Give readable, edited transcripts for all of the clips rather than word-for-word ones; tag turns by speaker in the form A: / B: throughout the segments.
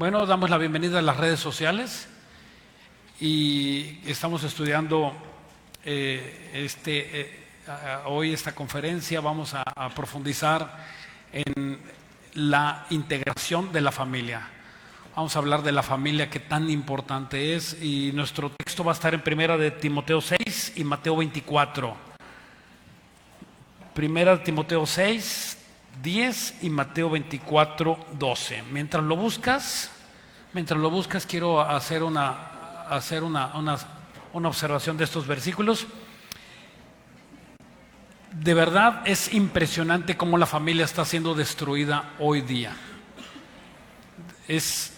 A: Bueno, damos la bienvenida a las redes sociales y estamos estudiando hoy esta conferencia. Vamos a profundizar en la integración de la familia. Vamos a hablar de la familia, que tan importante es, y nuestro texto va a estar en Primera de Timoteo 6 y Mateo 24. Primera de Timoteo 6, 10 y Mateo 24, 12. Mientras lo buscas, quiero hacer una observación de estos versículos. De verdad es impresionante cómo la familia está siendo destruida hoy día. Es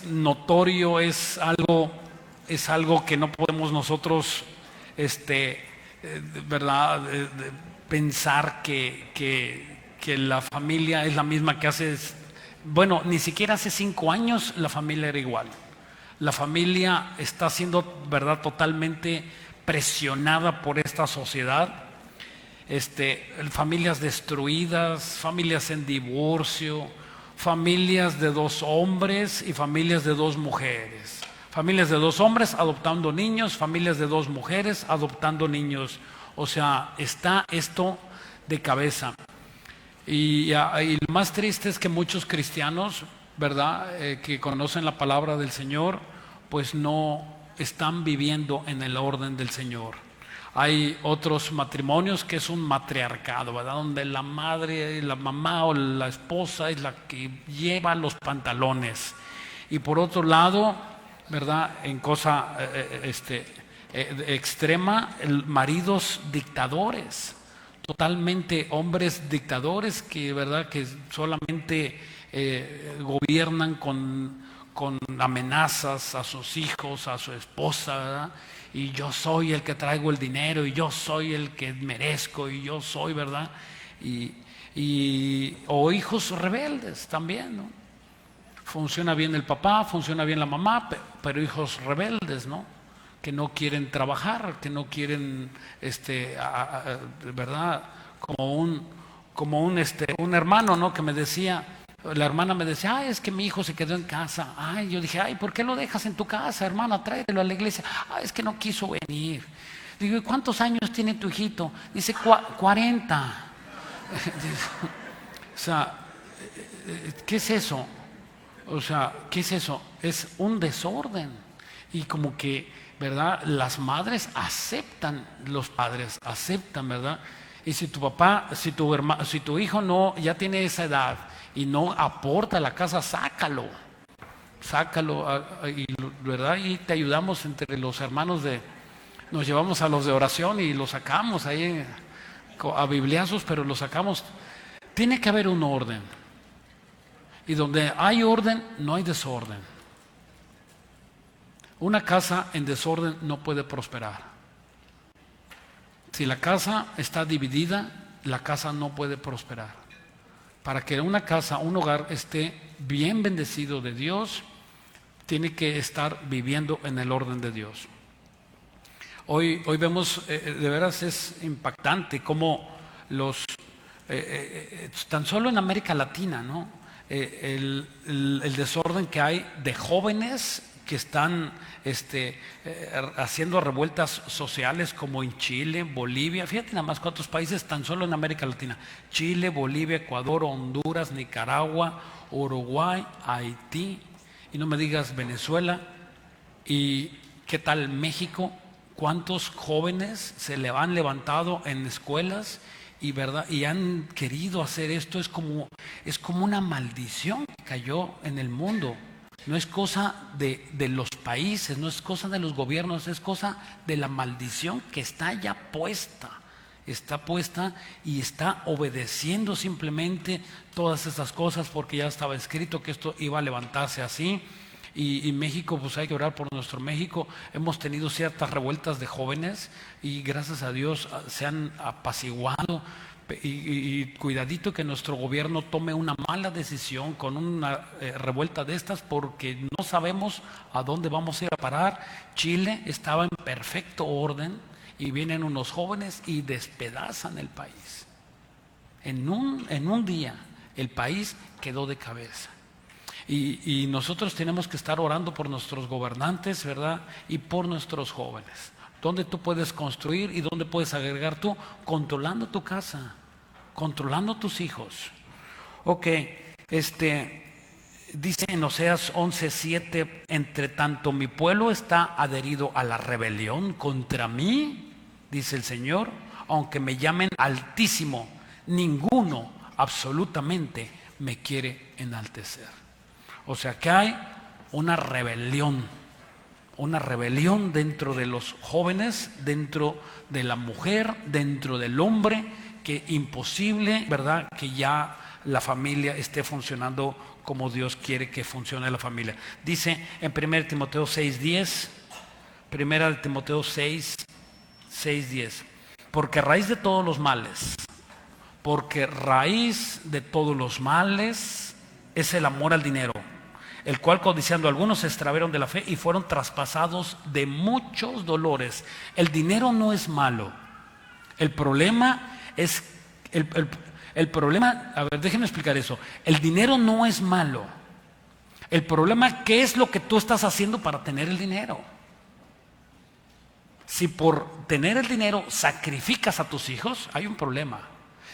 A: notorio, es algo que no podemos nosotros pensar que la familia es la misma que hace, bueno, ni siquiera hace 5 años la familia era igual. La familia está siendo, verdad, totalmente presionada por esta sociedad. Familias destruidas, familias en divorcio, familias de 2 hombres y familias de 2 mujeres, familias de 2 hombres adoptando niños, familias de 2 mujeres adoptando niños. O sea, está esto de cabeza. Y lo más triste es que muchos cristianos, ¿verdad?, que conocen la palabra del Señor, pues no están viviendo en el orden del Señor. Hay otros matrimonios que es un matriarcado, ¿verdad?, donde la madre, la mamá o la esposa es la que lleva los pantalones. Y por otro lado, ¿verdad?, en cosa extrema, maridos dictadores, totalmente hombres dictadores que, ¿verdad?, que solamente gobiernan con amenazas a sus hijos, a su esposa, ¿verdad? Y yo soy el que traigo el dinero, y yo soy el que merezco, y yo soy, ¿verdad? O hijos rebeldes también, ¿no? Funciona bien el papá, funciona bien la mamá, pero hijos rebeldes, ¿no?, que no quieren trabajar, que no quieren, ¿verdad? Como un hermano, ¿no?, que me decía, la hermana me decía, ay, es que mi hijo se quedó en casa. Ay, yo dije, ay, ¿por qué lo dejas en tu casa, hermana? Tráetelo a la iglesia. Ay, es que no quiso venir. Digo, ¿y cuántos años tiene tu hijito? Dice, 40. O sea, ¿qué es eso? O sea, ¿qué es eso? Es un desorden. Y como que, ¿verdad?, las madres aceptan, los padres aceptan, ¿verdad? Y si tu papá, si tu hijo no, ya tiene esa edad y no aporta a la casa, sácalo, ¿verdad? Y te ayudamos entre los hermanos nos llevamos a los de oración y los sacamos ahí a bibliazos, pero los sacamos. Tiene que haber un orden. Y donde hay orden, no hay desorden. Una casa en desorden no puede prosperar. Si la casa está dividida, la casa no puede prosperar. Para que una casa, un hogar esté bien bendecido de Dios, tiene que estar viviendo en el orden de Dios. Hoy vemos, de veras es impactante cómo tan solo en América Latina, ¿no?, el desorden que hay de jóvenes que están haciendo revueltas sociales, como en Chile, Bolivia. Fíjate nada más cuántos países tan solo en América Latina: Chile, Bolivia, Ecuador, Honduras, Nicaragua, Uruguay, Haití, y no me digas Venezuela. ¿Y qué tal México? ¿Cuántos jóvenes se le han levantado en escuelas y han querido hacer esto? Es como una maldición que cayó en el mundo. No es cosa de los países, no es cosa de los gobiernos, es cosa de la maldición que está ya puesta. Está puesta y está obedeciendo simplemente todas estas cosas, porque ya estaba escrito que esto iba a levantarse así. Y México, pues hay que orar por nuestro México. Hemos tenido ciertas revueltas de jóvenes y gracias a Dios se han apaciguado. Y cuidadito que nuestro gobierno tome una mala decisión con una revuelta de estas, porque no sabemos a dónde vamos a ir a parar. Chile estaba en perfecto orden y vienen unos jóvenes y despedazan el país. En un día el país quedó de cabeza. Y nosotros tenemos que estar orando por nuestros gobernantes, ¿verdad? Y por nuestros jóvenes. ¿Dónde tú puedes construir y dónde puedes agregar tú? Controlando tu casa, controlando tus hijos. Ok, dice en Oseas 11:7, entre tanto mi pueblo está adherido a la rebelión contra mí, dice el Señor, aunque me llamen Altísimo, ninguno absolutamente me quiere enaltecer. O sea que hay una rebelión dentro de los jóvenes, dentro de la mujer, dentro del hombre, que imposible, ¿verdad?, que ya la familia esté funcionando como Dios quiere que funcione la familia. Dice en 1 Timoteo 6:10, 1 Timoteo 6:10, porque raíz de todos los males es el amor al dinero, el cual codiciando algunos se extraviaron de la fe y fueron traspasados de muchos dolores. El dinero no es malo. El problema es, el problema, a ver, déjenme explicar eso. El dinero no es malo. El problema, ¿qué es lo que tú estás haciendo para tener el dinero? Si por tener el dinero sacrificas a tus hijos, hay un problema.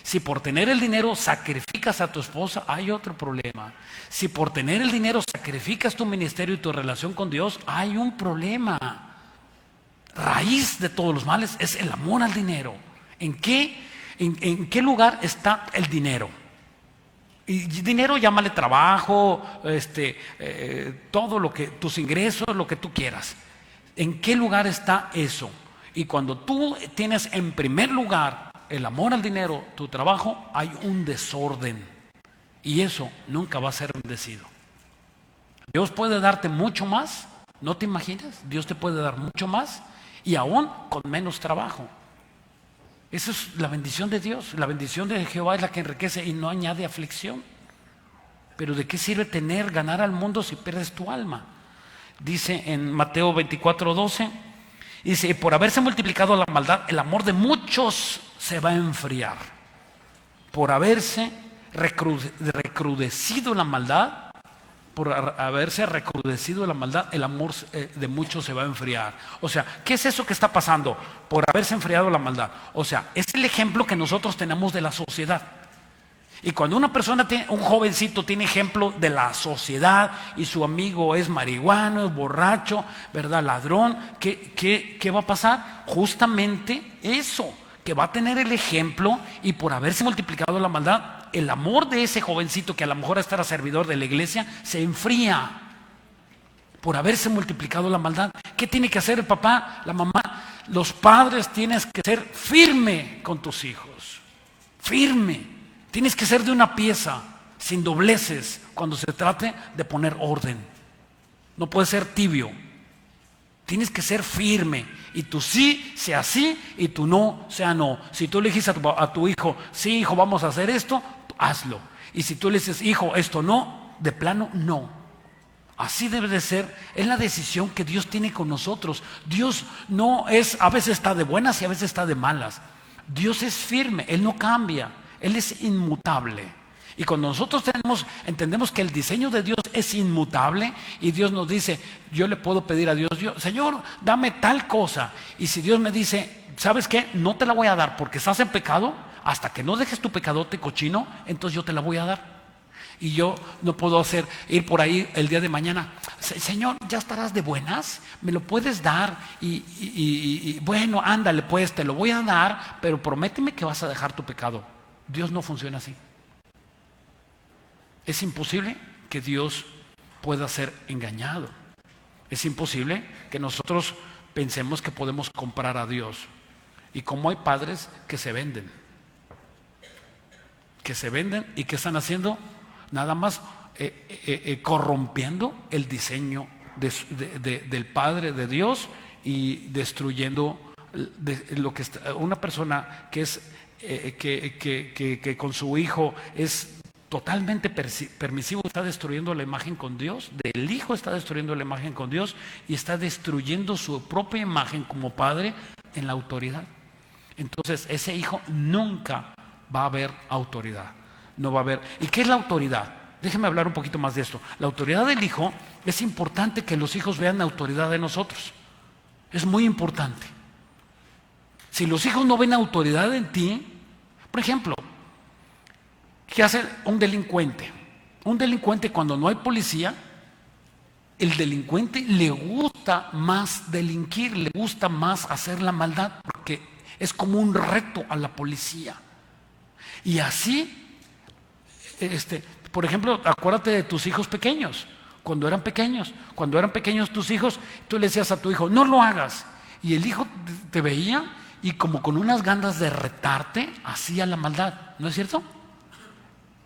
A: Si por tener el dinero sacrificas a tu esposa, hay otro problema. Si por tener el dinero sacrificas tu ministerio y tu relación con Dios, hay un problema. Raíz de todos los males es el amor al dinero. ¿En qué lugar está el dinero? Y dinero, llámale trabajo, todo lo que, tus ingresos, lo que tú quieras. ¿En qué lugar está eso? Y cuando tú tienes en primer lugar el amor al dinero, tu trabajo, hay un desorden. Y eso nunca va a ser bendecido. Dios puede darte mucho más, ¿no te imaginas? Dios te puede dar mucho más y aún con menos trabajo. Esa es la bendición de Dios. La bendición de Jehová es la que enriquece y no añade aflicción. Pero ¿de qué sirve ganar al mundo si pierdes tu alma? Dice en Mateo 24:12, dice, por haberse multiplicado la maldad, el amor de muchos se va a enfriar. Por haberse recrudecido la maldad, el amor de muchos se va a enfriar. O sea, ¿qué es eso que está pasando? Por haberse enfriado la maldad. O sea, es el ejemplo que nosotros tenemos de la sociedad. Y cuando una persona, un jovencito tiene ejemplo de la sociedad y su amigo es marihuano, es borracho, ¿verdad?, ladrón, ¿qué va a pasar? Justamente eso, que va a tener el ejemplo y por haberse multiplicado la maldad, el amor de ese jovencito que a lo mejor estará servidor de la iglesia se enfría por haberse multiplicado la maldad. ¿Qué tiene que hacer el papá, la mamá? Los padres tienes que ser firme con tus hijos, firme. Tienes que ser de una pieza, sin dobleces, cuando se trate de poner orden. No puedes ser tibio. Tienes que ser firme. Y tu sí sea sí y tu no sea no. Si tú le dices a tu hijo, sí, hijo, vamos a hacer esto, hazlo. Y si tú le dices, hijo, esto no, de plano no. Así debe de ser. Es la decisión que Dios tiene con nosotros. Dios no es, a veces está de buenas y a veces está de malas. Dios es firme, Él no cambia. Él es inmutable. Y cuando nosotros entendemos que el diseño de Dios es inmutable y Dios nos dice, yo le puedo pedir a Dios, Señor, dame tal cosa. Y si Dios me dice, ¿sabes qué? No te la voy a dar porque estás en pecado, hasta que no dejes tu pecadote cochino, entonces yo te la voy a dar. Y yo no puedo ir por ahí el día de mañana, Señor, ¿ya estarás de buenas? ¿Me lo puedes dar? Y bueno, ándale pues, te lo voy a dar, pero prométeme que vas a dejar tu pecado. Dios no funciona así. Es imposible que Dios pueda ser engañado. Es imposible que nosotros pensemos que podemos comprar a Dios. Y como hay padres que se venden. ¿Y que están haciendo? Nada más corrompiendo el diseño del Padre de Dios y destruyendo lo que una persona que es que con su hijo es totalmente permisivo, está destruyendo la imagen con Dios, del hijo está destruyendo la imagen con Dios y está destruyendo su propia imagen como padre en la autoridad. Entonces ese hijo nunca va a haber autoridad, no va a haber. ¿Y qué es la autoridad? déjeme hablar un poquito más de esto. La autoridad del Hijo, es importante que los hijos vean la autoridad de nosotros. Es muy importante. Si los hijos no ven autoridad en ti, por ejemplo, ¿qué hace un delincuente? Un delincuente, cuando no hay policía, el delincuente le gusta más delinquir, le gusta más hacer la maldad, porque es como un reto a la policía. Y así, por ejemplo, acuérdate de tus hijos pequeños. Cuando eran pequeños tus hijos, tú le decías a tu hijo, no lo hagas. Y el hijo te veía y como con unas ganas de retarte, hacía la maldad. ¿No es cierto?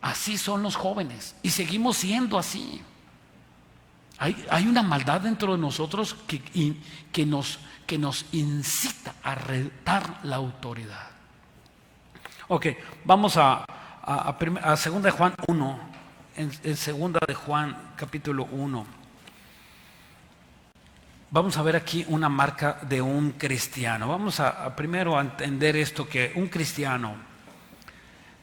A: Así son los jóvenes y seguimos siendo así. Hay una maldad dentro de nosotros que nos incita a retar la autoridad. Ok, vamos a 2 de Juan 1, en 2 de Juan capítulo 1. Vamos a ver aquí una marca de un cristiano. Vamos primero a entender esto, que un cristiano,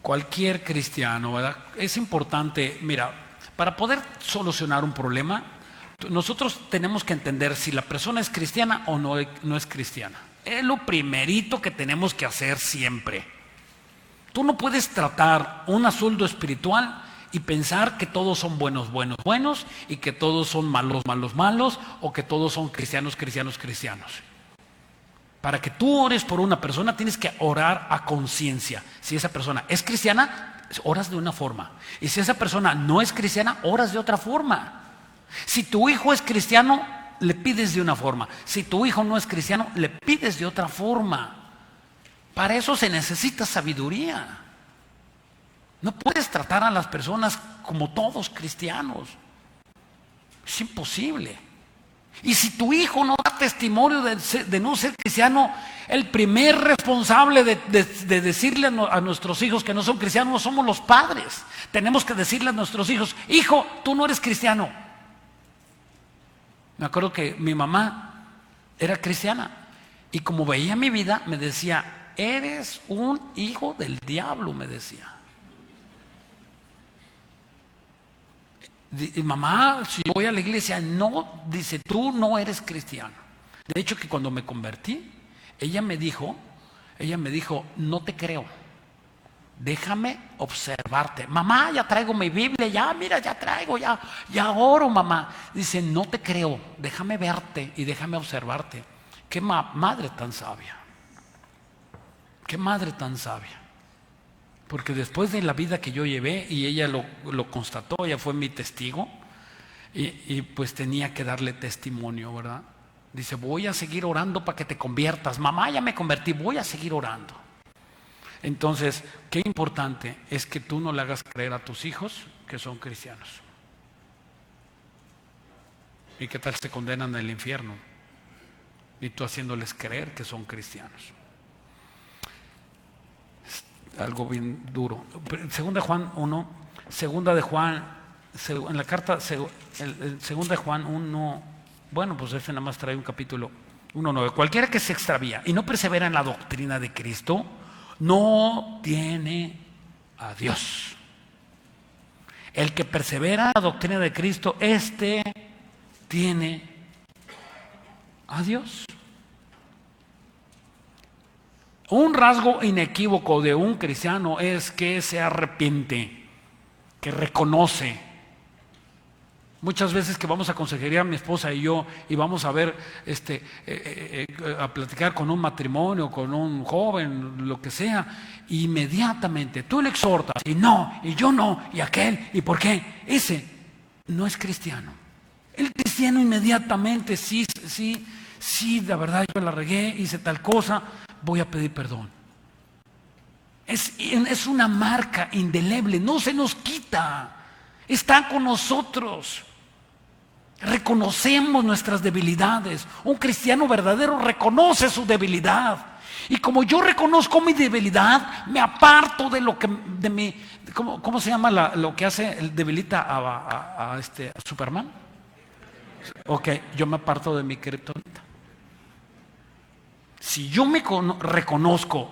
A: cualquier cristiano, ¿verdad? Es importante, mira, para poder solucionar un problema, nosotros tenemos que entender si la persona es cristiana o no es cristiana. Es lo primerito que tenemos que hacer siempre. Tú no puedes tratar un asunto espiritual y pensar que todos son buenos y que todos son malos o que todos son cristianos. Para que tú ores por una persona tienes que orar a conciencia. Si esa persona es cristiana, oras de una forma. Y si esa persona no es cristiana, oras de otra forma. Si tu hijo es cristiano, le pides de una forma. Si tu hijo no es cristiano, le pides de otra forma. Para eso se necesita sabiduría. No puedes tratar a las personas como todos cristianos. Es imposible. Y si tu hijo no da testimonio de no ser cristiano, el primer responsable de decirle a nuestros hijos que no son cristianos no somos los padres. Tenemos que decirle a nuestros hijos, hijo, tú no eres cristiano. Me acuerdo que mi mamá era cristiana y como veía mi vida me decía, eres un hijo del diablo, me decía. Y mamá, si yo voy a la iglesia, no, dice, tú no eres cristiano. De hecho, que cuando me convertí, ella me dijo, no te creo, déjame observarte. Mamá, ya traigo mi Biblia, ya oro, mamá. Dice, no te creo, déjame verte y déjame observarte. Qué madre tan sabia. Qué madre tan sabia. Porque después de la vida que yo llevé, y ella lo constató, ella fue mi testigo, y pues tenía que darle testimonio, ¿verdad? Dice, voy a seguir orando para que te conviertas. Mamá, ya me convertí, voy a seguir orando. Entonces, qué importante es que tú no le hagas creer a tus hijos que son cristianos. ¿Y qué tal se condenan al infierno? Y tú haciéndoles creer que son cristianos. Algo bien duro. Segunda de Juan 1, en la carta, segunda de Juan 1, bueno, pues este nada más trae un capítulo 1:9. Cualquiera que se extravía y no persevera en la doctrina de Cristo, no tiene a Dios. El que persevera en la doctrina de Cristo, tiene a Dios. Un rasgo inequívoco de un cristiano es que se arrepiente, que reconoce. Muchas veces que vamos a consejería mi esposa y yo y vamos a ver, a platicar con un matrimonio, con un joven, lo que sea, inmediatamente tú le exhortas y no, y yo no, y aquel, ¿y por qué? Ese no es cristiano. El cristiano inmediatamente, sí, la verdad yo la regué, hice tal cosa, voy a pedir perdón. Es una marca indeleble, no se nos quita, está con nosotros. Reconocemos nuestras debilidades. Un cristiano verdadero reconoce su debilidad. Y como yo reconozco mi debilidad, me aparto de lo que ¿cómo se llama lo que debilita a Superman? Ok, yo me aparto de mi kriptonita. Si yo me reconozco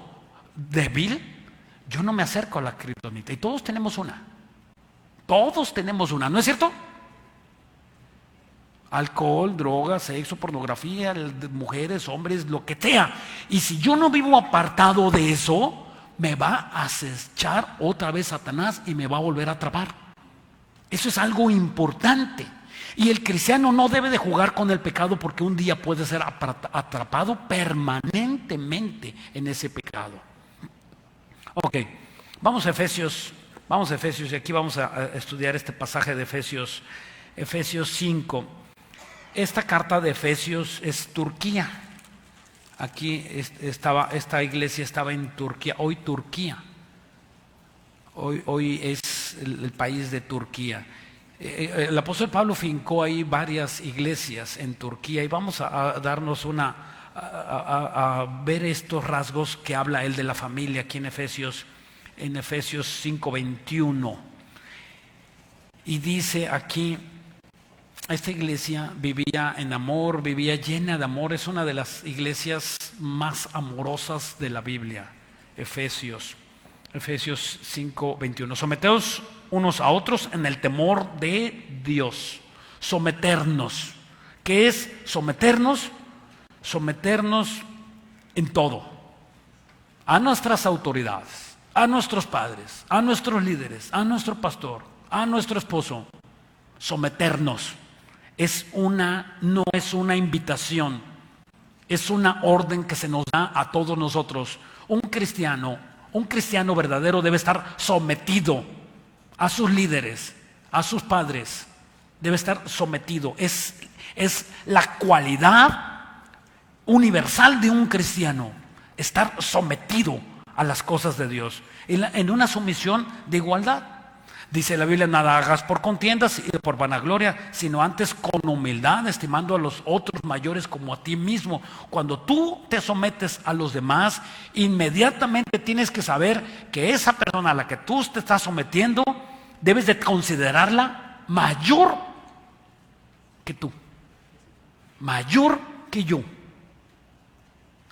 A: débil, yo no me acerco a la kriptonita. Y todos tenemos una. Todos tenemos una, ¿no es cierto? Alcohol, drogas, sexo, pornografía, mujeres, hombres, lo que sea. Y si yo no vivo apartado de eso, me va a acechar otra vez Satanás y me va a volver a atrapar. Eso es algo importante. Y el cristiano no debe de jugar con el pecado, porque un día puede ser atrapado permanentemente en ese pecado. Ok, vamos a Efesios y aquí vamos a estudiar este pasaje de Efesios 5. Esta carta de Efesios es Turquía. Aquí esta iglesia estaba en Turquía, hoy Turquía. Hoy es el país de Turquía. El apóstol Pablo fincó ahí varias iglesias en Turquía y vamos a darnos a ver estos rasgos que habla él de la familia aquí en Efesios 5:21. Y dice aquí, esta iglesia vivía en amor, vivía llena de amor. Es una de las iglesias más amorosas de la Biblia. Efesios 5:21. Someteos unos a otros en el temor de Dios. Someternos. ¿Qué es someternos? Someternos en todo. A nuestras autoridades, a nuestros padres, a nuestros líderes, a nuestro pastor, a nuestro esposo. Someternos. No es una invitación, es una orden que se nos da a todos nosotros. Un cristiano verdadero debe estar sometido a sus líderes, a sus padres. Debe estar sometido. Es la cualidad universal de un cristiano, estar sometido a las cosas de Dios, en una sumisión de igualdad. Dice la Biblia: nada hagas por contiendas y por vanagloria, sino antes con humildad, estimando a los otros mayores como a ti mismo. Cuando tú te sometes a los demás, inmediatamente tienes que saber que esa persona a la que tú te estás sometiendo, debes de considerarla mayor que tú, mayor que yo.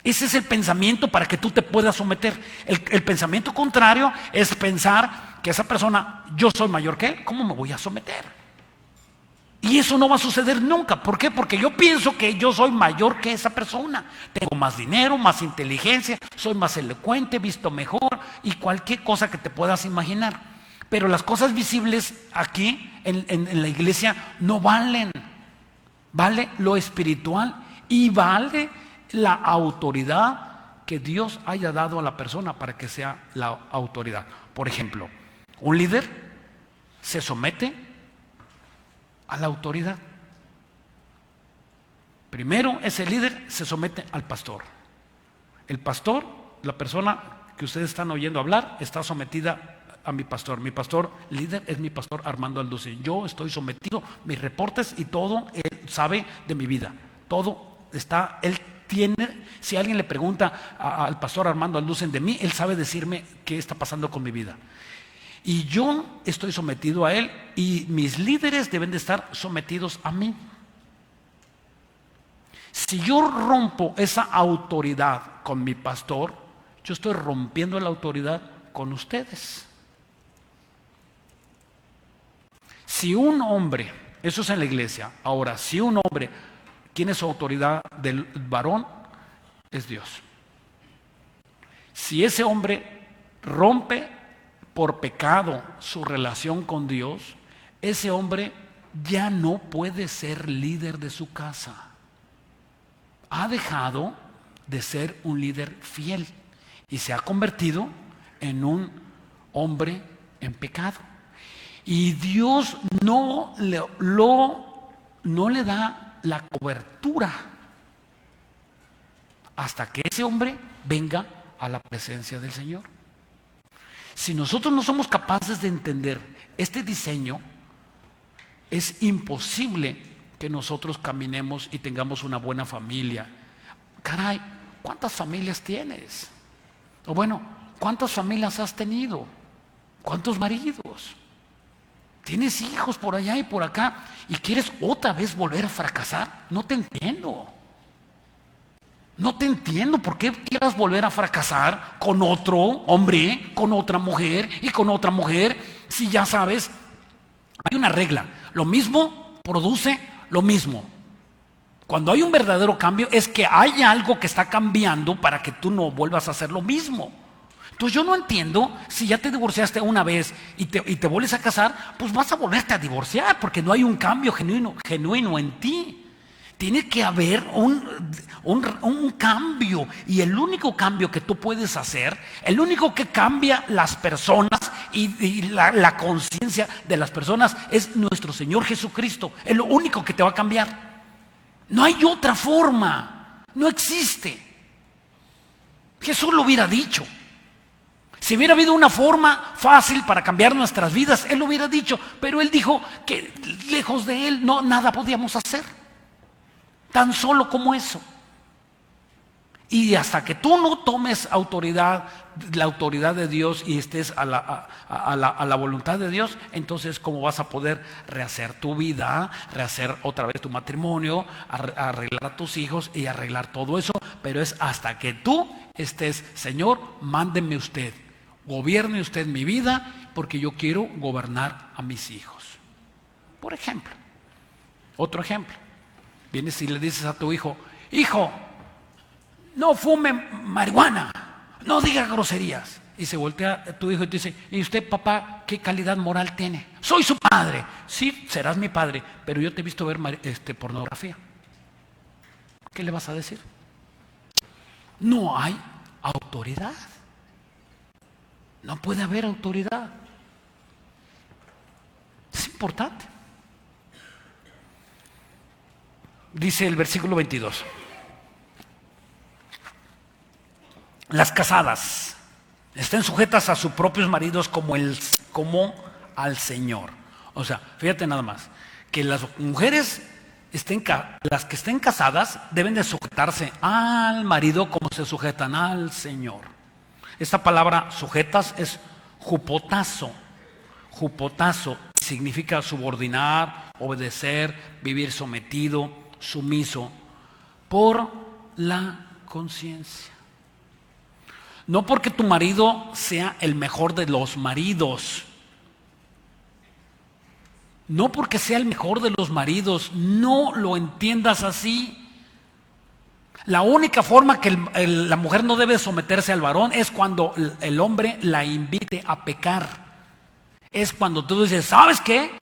A: Ese es el pensamiento para que tú te puedas someter. El pensamiento contrario es pensar que esa persona, yo soy mayor que él, ¿cómo me voy a someter? Y eso no va a suceder nunca. ¿Por qué? Porque yo pienso que yo soy mayor que esa persona. Tengo más dinero, más inteligencia, soy más elocuente, visto mejor y cualquier cosa que te puedas imaginar. Pero las cosas visibles aquí en la iglesia no valen. Vale lo espiritual y vale la autoridad que Dios haya dado a la persona para que sea la autoridad. Por ejemplo, un líder se somete a la autoridad. Primero, ese líder se somete al pastor. El pastor, la persona que ustedes están oyendo hablar, está sometida a mi pastor. Mi pastor líder es mi pastor Armando Alducin. Yo estoy sometido, mis reportes y todo, él sabe de mi vida. Todo está, él tiene. Si alguien le pregunta al pastor Armando Alducin de mí, él sabe decirme qué está pasando con mi vida. Y yo estoy sometido a él, y mis líderes deben de estar sometidos a mí. Si yo rompo esa autoridad con mi pastor, yo estoy rompiendo la autoridad con ustedes. Si un hombre, eso es en la iglesia, ahora, si un hombre, ¿quién es su autoridad del varón? Es Dios. Si ese hombre rompe por pecado su relación con Dios, ese hombre ya no puede ser líder de su casa. Ha dejado de ser un líder fiel y se ha convertido en un hombre en pecado. Y Dios no le da la cobertura hasta que ese hombre venga a la presencia del Señor. Si nosotros no somos capaces de entender este diseño, es imposible que nosotros caminemos y tengamos una buena familia. Caray, ¿cuántas familias tienes? O bueno, ¿cuántas familias has tenido? ¿Cuántos maridos? ¿Tienes hijos por allá y por acá y quieres otra vez volver a fracasar? No te entiendo. No te entiendo por qué quieras volver a fracasar con otro hombre, con otra mujer y con otra mujer, si ya sabes Hay una regla. Lo mismo produce lo mismo. Cuando hay un verdadero cambio es que hay algo que está cambiando para que tú no vuelvas a hacer lo mismo. Entonces yo no entiendo, si ya te divorciaste una vez y te vuelves a casar, pues vas a volverte a divorciar porque no hay un cambio genuino en ti. Tiene que haber un cambio, y el único cambio que tú puedes hacer, el único que cambia las personas y la conciencia de las personas es nuestro Señor Jesucristo. Es lo único que te va a cambiar. No hay otra forma, no existe. Jesús lo hubiera dicho. Si hubiera habido una forma fácil para cambiar nuestras vidas, Él lo hubiera dicho, pero Él dijo que lejos de Él nada podíamos hacer, tan solo como eso. Y hasta que tú no tomes la autoridad de Dios y estés a la voluntad de Dios, entonces ¿cómo vas a poder rehacer tu vida, rehacer otra vez tu matrimonio, arreglar a tus hijos y arreglar todo eso? Pero es hasta que tú estés, Señor, mándeme usted, gobierne usted mi vida, porque yo quiero gobernar a mis hijos. Por ejemplo, otro ejemplo, vienes y le dices a tu hijo: hijo, no fume marihuana, no diga groserías. Y se voltea a tu hijo y te dice: ¿y usted, papá, qué calidad moral tiene? Soy su padre. Sí, serás mi padre, pero yo te he visto ver pornografía. ¿Qué le vas a decir? No hay autoridad. No puede haber autoridad. Es importante. Dice el versículo 22. Las casadas estén sujetas a sus propios maridos como al Señor. O sea, fíjate nada más, que las mujeres las que estén casadas deben de sujetarse al marido como se sujetan al Señor. Esta palabra sujetas es jupotazo. Jupotazo significa subordinar, obedecer, vivir sometido, sumiso, por la conciencia. No porque tu marido sea el mejor de los maridos. No porque sea el mejor de los maridos. No lo entiendas así. La única forma que la mujer no debe someterse al varón es cuando el hombre la invite a pecar. Es cuando tú dices: ¿sabes qué?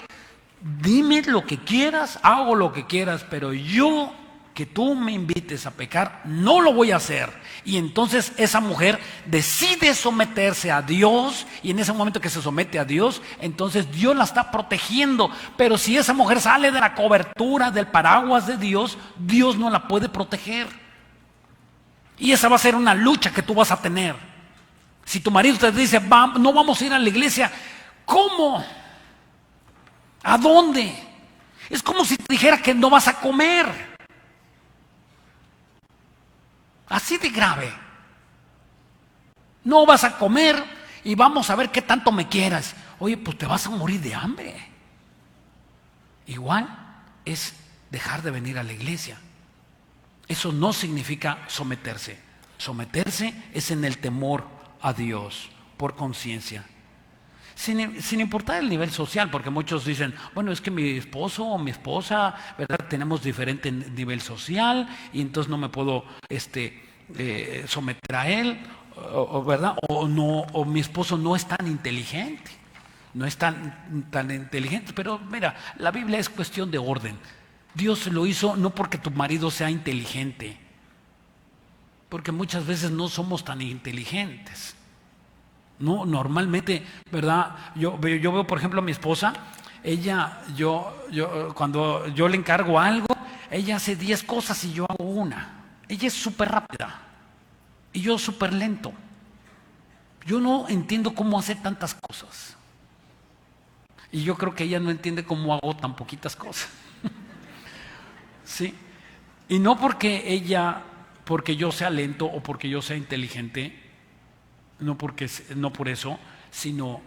A: Dime lo que quieras, hago lo que quieras, pero yo, que tú me invites a pecar, no lo voy a hacer. Y entonces esa mujer decide someterse a Dios, y en ese momento que se somete a Dios, entonces Dios la está protegiendo. Pero si esa mujer sale de la cobertura del paraguas de Dios, Dios no la puede proteger. Y esa va a ser una lucha que tú vas a tener. Si tu marido te dice: no vamos a ir a la iglesia, ¿cómo? ¿A dónde? Es como si te dijera que no vas a comer. Así de grave. No vas a comer y vamos a ver qué tanto me quieras. Oye, pues te vas a morir de hambre. Igual es dejar de venir a la iglesia. Eso no significa someterse. Someterse es en el temor a Dios, por conciencia. Sin importar el nivel social, porque muchos dicen: bueno, es que mi esposo o mi esposa, ¿verdad?, tenemos diferente nivel social y entonces no me puedo someter a él, ¿verdad? O mi esposo no es tan inteligente, no es tan inteligente. Pero mira, la Biblia es cuestión de orden. Dios lo hizo no porque tu marido sea inteligente, porque muchas veces no somos tan inteligentes. No, normalmente, ¿verdad? Yo veo, por ejemplo, a mi esposa. Ella, cuando yo le encargo algo, ella hace 10 cosas y yo hago una. Ella es súper rápida y yo súper lento. Yo no entiendo cómo hace tantas cosas. Y yo creo que ella no entiende cómo hago tan poquitas cosas. ¿Sí? Y no porque yo sea lento o porque yo sea inteligente, no por eso, sino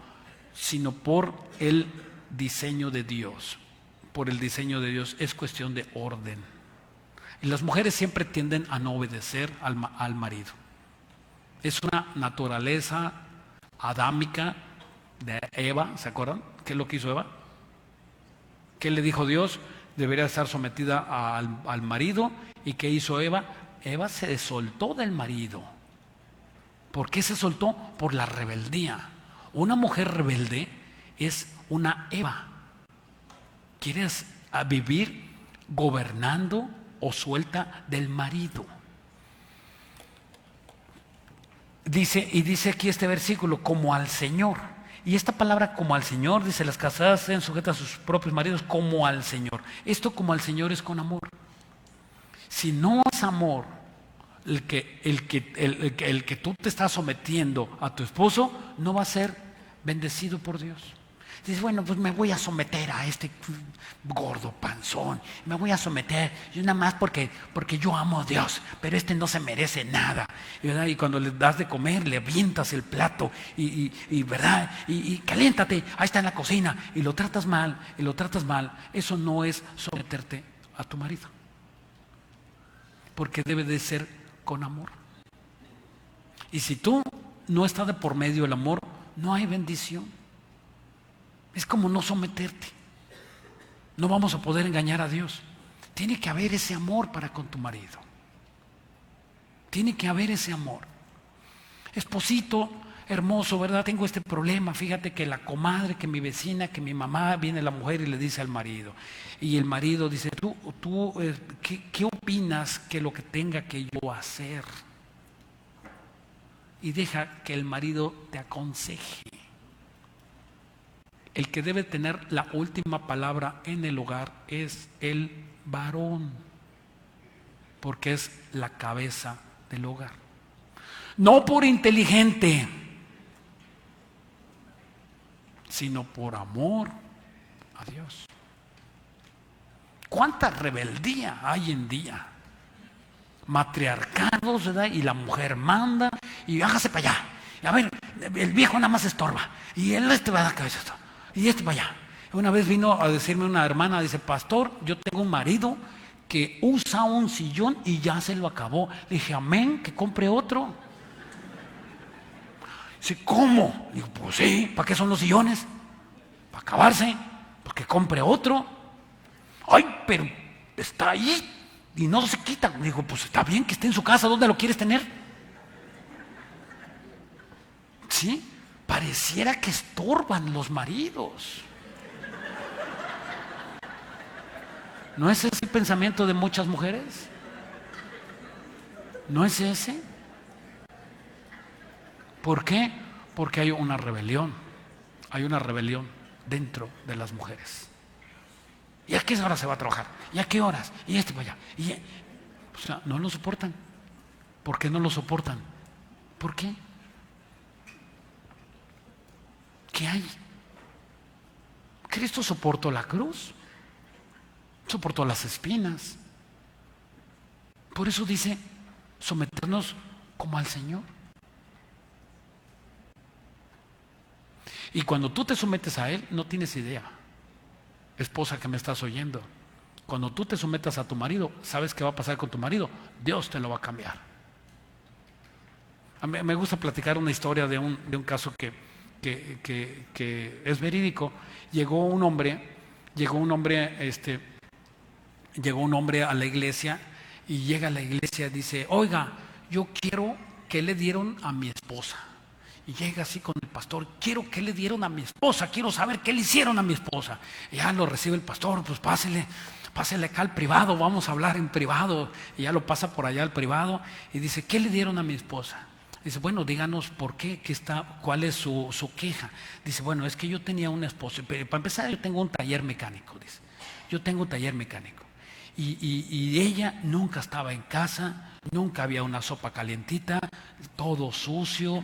A: por el diseño de Dios. Por el diseño de Dios es cuestión de orden. Y las mujeres siempre tienden a no obedecer al marido. Es una naturaleza adámica de Eva. ¿Se acuerdan? ¿Qué es lo que hizo Eva? ¿Qué le dijo Dios? Debería estar sometida al marido. ¿Y qué hizo Eva? Eva se soltó del marido. ¿Por qué se soltó? Por la rebeldía. Una mujer rebelde es una Eva. ¿Quieres vivir gobernando o suelta del marido? Dice aquí este versículo, como al Señor. Y esta palabra como al Señor, dice, las casadas sean sujetas a sus propios maridos como al Señor. Esto como al Señor es con amor. Si no es amor, el que tú te estás sometiendo a tu esposo, no va a ser bendecido por Dios. Dices, bueno, pues me voy a someter a este gordo panzón, me voy a someter, y nada más porque yo amo a Dios, pero este no se merece nada, ¿verdad? Y cuando le das de comer, le avientas el plato, ¿verdad? Y caliéntate, ahí está en la cocina, y lo tratas mal, eso no es someterte a tu marido, porque debe de ser con amor. Y si tú no estás de por medio el amor, no hay bendición. Es como no someterte. No vamos a poder engañar a Dios. Tiene que haber ese amor para con tu marido. Tiene que haber ese amor. Esposito hermoso, ¿verdad? Tengo este problema. Fíjate que la comadre, que mi vecina, que mi mamá, viene la mujer y le dice al marido. Y el marido dice, tú ¿qué opinas que lo que tenga que yo hacer? Y deja que el marido te aconseje. El que debe tener la última palabra en el hogar es el varón, porque es la cabeza del hogar. No por inteligente, sino por amor a Dios. ¿Cuánta rebeldía hay en día? Matriarcados, ¿verdad? Y la mujer manda y hágase para allá. A ver, el viejo nada más estorba y él va a dar cabeza esto. Y para allá. Una vez vino a decirme una hermana, dice, pastor, yo tengo un marido que usa un sillón y ya se lo acabó. Le dije, amén, que compre otro. Dice, ¿cómo? Digo, pues sí, ¿para qué son los sillones? Para acabarse, pues que compre otro. Ay, pero está ahí y no se quita. Digo, pues está bien que esté en su casa, ¿dónde lo quieres tener? ¿Sí? Pareciera que estorban los maridos. ¿No es ese el pensamiento de muchas mujeres? ¿No es ese? ¿Por qué? Porque hay una rebelión. Hay una rebelión dentro de las mujeres. ¿Y a qué hora se va a trabajar? ¿Y a qué horas? Y para allá. O sea, no lo soportan. ¿Por qué no lo soportan? ¿Por qué? ¿Qué hay? Cristo soportó la cruz, soportó las espinas. Por eso dice, someternos como al Señor. Y cuando tú te sometes a Él, no tienes idea, esposa que me estás oyendo. Cuando tú te sometas a tu marido, ¿sabes qué va a pasar con tu marido? Dios te lo va a cambiar. A mí me gusta platicar una historia de un caso que es verídico. Llegó un hombre a la iglesia y llega a la iglesia y dice, oiga, yo quiero que le dieron a mi esposa. Y llega así con el pastor, quiero que le dieron a mi esposa, quiero saber qué le hicieron a mi esposa. Y ya lo recibe el pastor, pues pásele acá al privado, vamos a hablar en privado. Y ya lo pasa por allá al privado y dice, ¿qué le dieron a mi esposa? Dice, bueno, díganos por qué, cuál es su queja. Dice, bueno, es que yo tenía una esposa, pero para empezar yo tengo un taller mecánico, dice. Yo tengo un taller mecánico. Y ella nunca estaba en casa, nunca había una sopa calientita, todo sucio,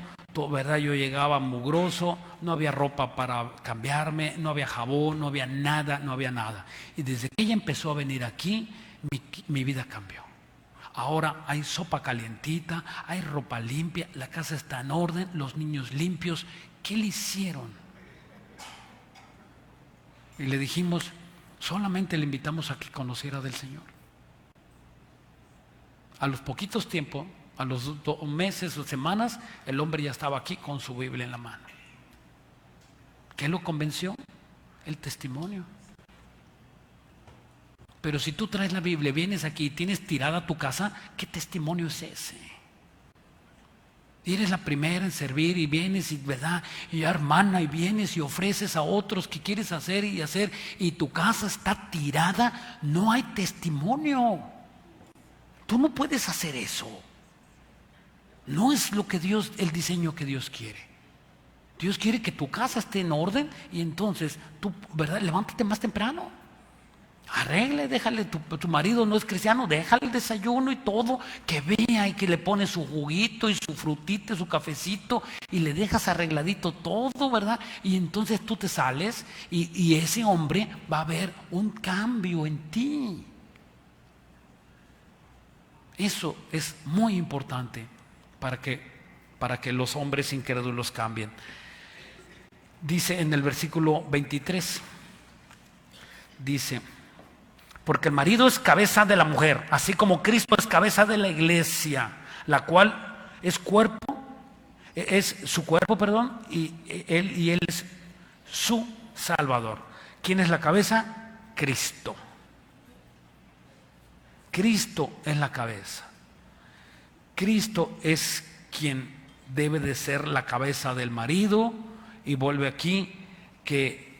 A: ¿verdad? Yo llegaba mugroso, no había ropa para cambiarme, no había jabón, no había nada. Y desde que ella empezó a venir aquí, mi vida cambió. Ahora hay sopa calientita, hay ropa limpia, la casa está en orden, los niños limpios. ¿Qué le hicieron? Y le dijimos, solamente le invitamos a que conociera del Señor. A los poquitos tiempos, a los meses o semanas, el hombre ya estaba aquí con su Biblia en la mano. ¿Qué lo convenció? El testimonio. Pero si tú traes la Biblia, vienes aquí y tienes tirada tu casa, ¿qué testimonio es ese? Y eres la primera en servir y vienes y, ¿verdad? Y ya, hermana, y vienes y ofreces a otros que quieres hacer y tu casa está tirada, no hay testimonio. Tú no puedes hacer eso. No es lo que Dios, el diseño que Dios quiere. Dios quiere que tu casa esté en orden y entonces tú, ¿verdad? Levántate más temprano. Arregle, déjale, tu marido no es cristiano, déjale el desayuno y todo, que vea y que le pone su juguito y su frutita, su cafecito y le dejas arregladito todo, ¿verdad? Y entonces tú te sales y ese hombre va a ver un cambio en ti. Eso es muy importante para que los hombres incrédulos cambien. Dice en el versículo 23, dice: porque el marido es cabeza de la mujer, así como Cristo es cabeza de la iglesia, la cual es su cuerpo, y él es su Salvador. ¿Quién es la cabeza? Cristo. Cristo es la cabeza. Cristo es quien debe de ser la cabeza del marido, y vuelve aquí que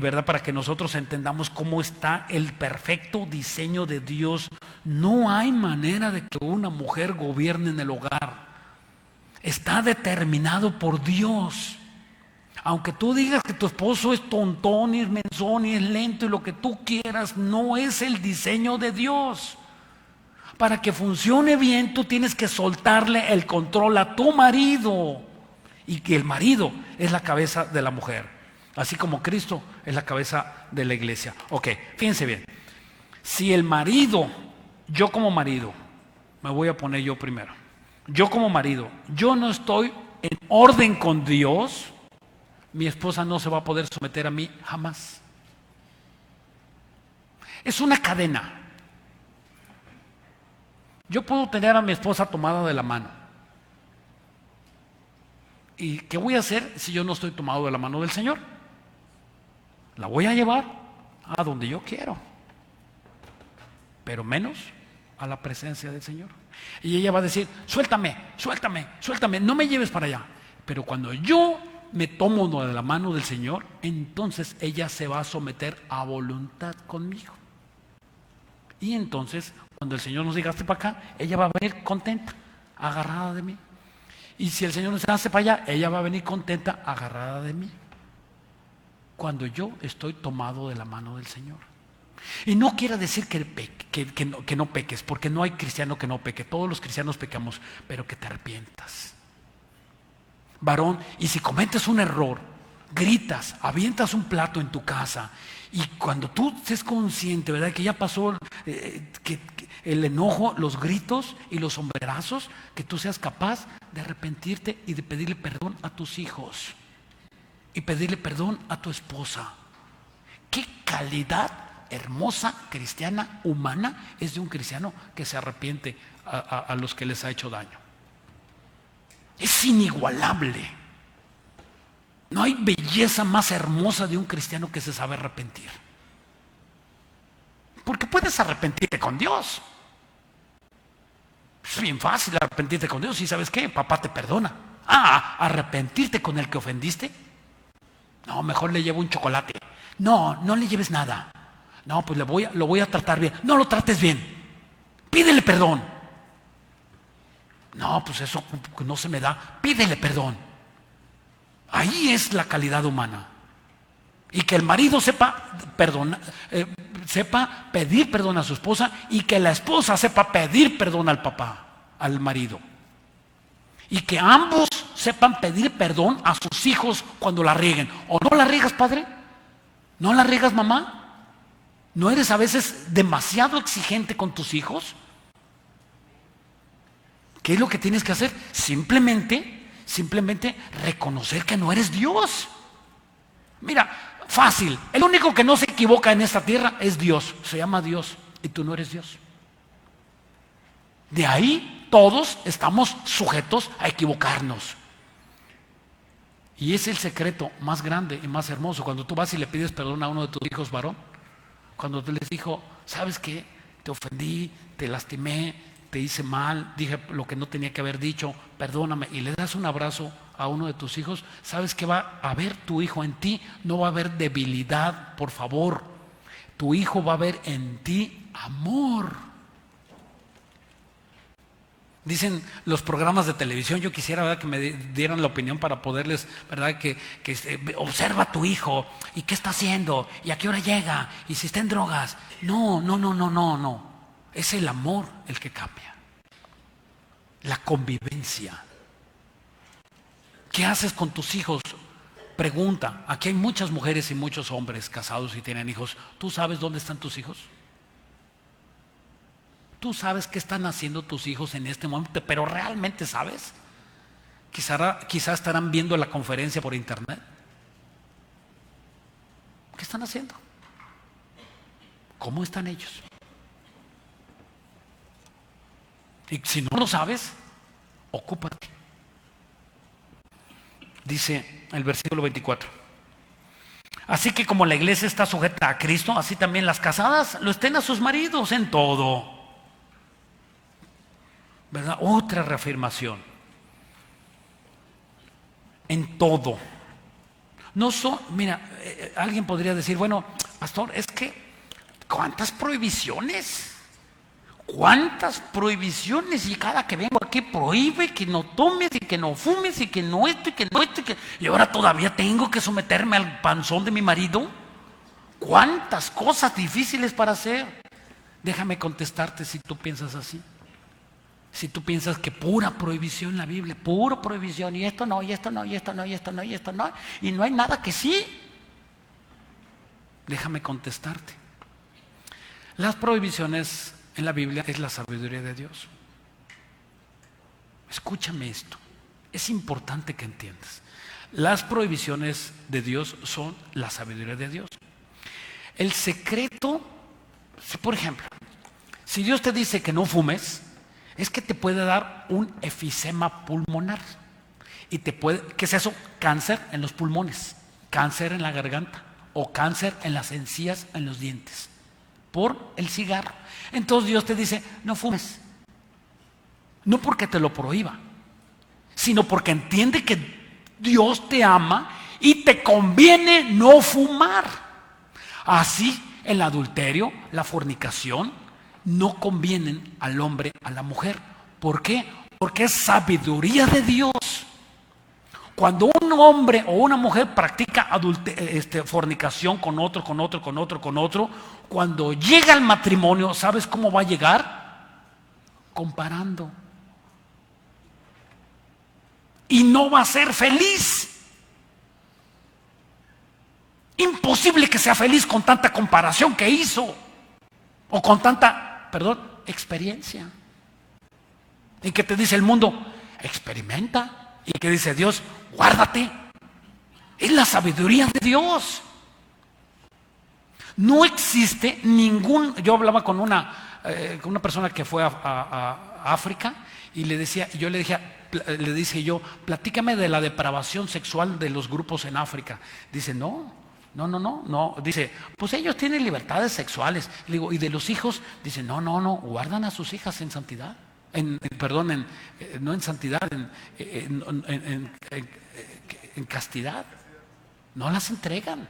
A: ¿verdad? Para que nosotros entendamos cómo está el perfecto diseño de Dios. No hay manera de que una mujer gobierne en el hogar. Está determinado por Dios. Aunque tú digas que tu esposo es tontón y es menzón y es lento y lo que tú quieras, no es el diseño de Dios. Para que funcione bien, tú tienes que soltarle el control a tu marido. Y que el marido es la cabeza de la mujer, así como Cristo es la cabeza de la iglesia. Ok, fíjense bien. Si el marido, yo como marido, me voy a poner yo primero. Yo como marido, yo no estoy en orden con Dios, mi esposa no se va a poder someter a mí jamás. Es una cadena. Yo puedo tener a mi esposa tomada de la mano. ¿Y qué voy a hacer si yo no estoy tomado de la mano del Señor? La voy a llevar a donde yo quiero, pero menos a la presencia del Señor. Y ella va a decir: suéltame, suéltame, suéltame, no me lleves para allá. Pero cuando yo me tomo de la mano del Señor, entonces ella se va a someter a voluntad conmigo. Y entonces, cuando el Señor nos diga: hazte para acá, ella va a venir contenta, agarrada de mí. Y si el Señor nos hace para allá, ella va a venir contenta, agarrada de mí. Cuando yo estoy tomado de la mano del Señor. Y no quiere decir que no peques, porque no hay cristiano que no peque. Todos los cristianos pecamos, pero que te arrepientas. Varón, y si cometes un error, gritas, avientas un plato en tu casa, y cuando tú estés consciente, ¿verdad?, que ya pasó el enojo, los gritos y los sombrerazos, que tú seas capaz de arrepentirte y de pedirle perdón a tus hijos y pedirle perdón a tu esposa. ¿Qué calidad hermosa, cristiana, humana es de un cristiano que se arrepiente a los que les ha hecho daño? Es inigualable. No hay belleza más hermosa de un cristiano que se sabe arrepentir. Porque puedes arrepentirte con Dios. Es bien fácil arrepentirte con Dios. ¿Y sabes qué? Papá te perdona. Arrepentirte con el que ofendiste. No, mejor le llevo un chocolate. No, no le lleves nada. No, pues lo voy a tratar bien. No lo trates bien. Pídele perdón. No, pues eso no se me da. Pídele perdón. Ahí es la calidad humana. Y que el marido sepa pedir perdón a su esposa, y que la esposa sepa pedir perdón al papá, al marido. Y que ambos sepan pedir perdón a sus hijos cuando la rieguen. ¿O no la riegas, padre? ¿No la riegas, mamá? ¿No eres a veces demasiado exigente con tus hijos? ¿Qué es lo que tienes que hacer? Simplemente reconocer que no eres Dios. Mira, fácil. El único que no se equivoca en esta tierra es Dios. Se llama Dios y tú no eres Dios. De ahí todos estamos sujetos a equivocarnos. Y es el secreto más grande y más hermoso. Cuando tú vas y le pides perdón a uno de tus hijos varón, Cuando les dijo, ¿sabes qué? Te ofendí, te lastimé, te hice mal, dije lo que no tenía que haber dicho, perdóname, y le das un abrazo a uno de tus hijos, ¿sabes qué va a ver tu hijo en ti? No va a haber debilidad, por favor. Tu hijo va a ver en ti amor. Dicen los programas de televisión, yo quisiera, ¿verdad?, que me dieran la opinión para poderles, ¿verdad?, que observa a tu hijo y qué está haciendo y a qué hora llega y si está en drogas. No. Es el amor el que cambia. La convivencia. ¿Qué haces con tus hijos? Pregunta. Aquí hay muchas mujeres y muchos hombres casados y tienen hijos. ¿Tú sabes dónde están tus hijos? ¿Tú sabes qué están haciendo tus hijos en este momento? ¿Pero realmente sabes? Quizá estarán viendo la conferencia por internet. ¿Qué están haciendo? ¿Cómo están ellos? Y si no lo sabes, ocúpate. Dice el versículo 24. Así que como la iglesia está sujeta a Cristo, así también las casadas lo estén a sus maridos en todo. ¿Verdad? Otra reafirmación. En todo. No mira, alguien podría decir, bueno, pastor, es que ¿cuántas prohibiciones? ¿Cuántas prohibiciones? Y cada que vengo aquí prohíbe que no tomes y que no fumes y que no esto y que no esto y ahora todavía tengo que someterme al panzón de mi marido. ¿Cuántas cosas difíciles para hacer? Déjame contestarte si tú piensas así. Si tú piensas que pura prohibición en la Biblia, pura prohibición, y esto no, y esto no, y esto no, y esto no, y esto no, y no hay nada que sí. Déjame contestarte. Las prohibiciones en la Biblia es la sabiduría de Dios. Escúchame esto, es importante que entiendas. Las prohibiciones de Dios son la sabiduría de Dios. El secreto, por ejemplo, si Dios te dice que no fumes, es que te puede dar un efisema pulmonar. Y ¿qué es eso? Cáncer en los pulmones, cáncer en la garganta o cáncer en las encías, en los dientes, por el cigarro. Entonces Dios te dice, no fumes. No porque te lo prohíba, sino porque entiende que Dios te ama y te conviene no fumar. Así el adulterio, la fornicación, no convienen al hombre, a la mujer. ¿Por qué? Porque es sabiduría de Dios. Cuando un hombre o una mujer practica fornicación con otro, cuando llega al matrimonio, ¿sabes cómo va a llegar? Comparando. Y no va a ser feliz. Imposible que sea feliz con tanta comparación que hizo. O con tanta experiencia. ¿Y qué te dice el mundo? Experimenta. ¿Y qué dice Dios? Guárdate. Es la sabiduría de Dios. No existe ningún. Yo hablaba con una persona que fue a África y yo le dije yo, platícame de la depravación sexual de los grupos en África. Dice, no. Dice, pues ellos tienen libertades sexuales. Le digo, ¿y de los hijos? Dice, no, guardan a sus hijas en santidad. No en santidad, en castidad. No las entregan.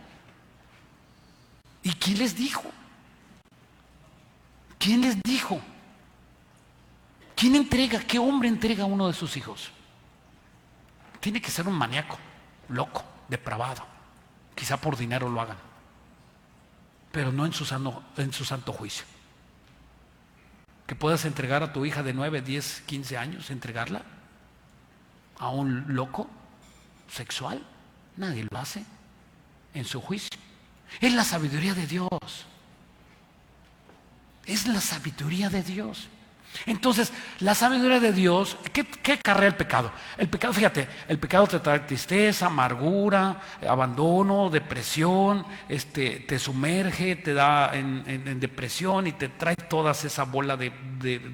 A: ¿Y quién les dijo? ¿Quién les dijo? ¿Quién entrega? ¿Qué hombre entrega a uno de sus hijos? Tiene que ser un maníaco, loco, depravado. Quizá por dinero lo hagan, pero no en su santo juicio. Que puedas entregar a tu hija de 9, 10, 15 años, entregarla a un loco sexual, nadie lo hace en su juicio. Es la sabiduría de Dios. Es la sabiduría de Dios. Entonces, la sabiduría de Dios, ¿qué acarrea el pecado? El pecado, fíjate, el pecado te trae tristeza, amargura, abandono, depresión, te sumerge, te da en depresión y te trae toda esa bola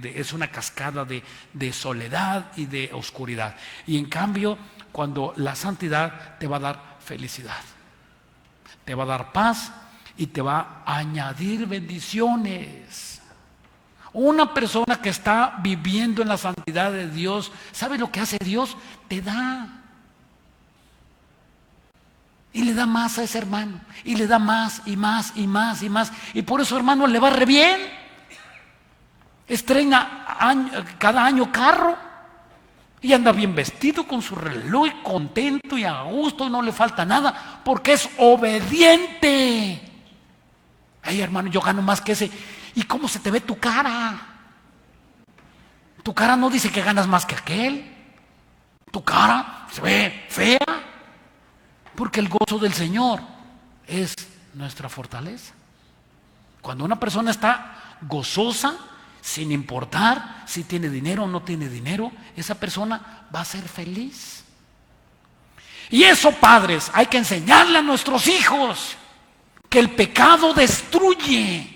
A: es una cascada de soledad y de oscuridad. Y en cambio, cuando la santidad te va a dar felicidad, te va a dar paz y te va a añadir bendiciones. Una persona que está viviendo en la santidad de Dios, ¿sabe lo que hace Dios? Te da. Y le da más a ese hermano, y le da más y más y más y más. Y por eso, hermano, le va re bien. Estrena cada año carro y anda bien vestido con su reloj, y contento y a gusto, y no le falta nada porque es obediente. Ay, hermano, yo gano más que ese. ¿Y cómo se te ve tu cara? Tu cara no dice que ganas más que aquel. Tu cara se ve fea, porque el gozo del Señor es nuestra fortaleza. Cuando una persona está gozosa, sin importar si tiene dinero o no tiene dinero, esa persona va a ser feliz. Y eso, padres, hay que enseñarle a nuestros hijos que el pecado destruye.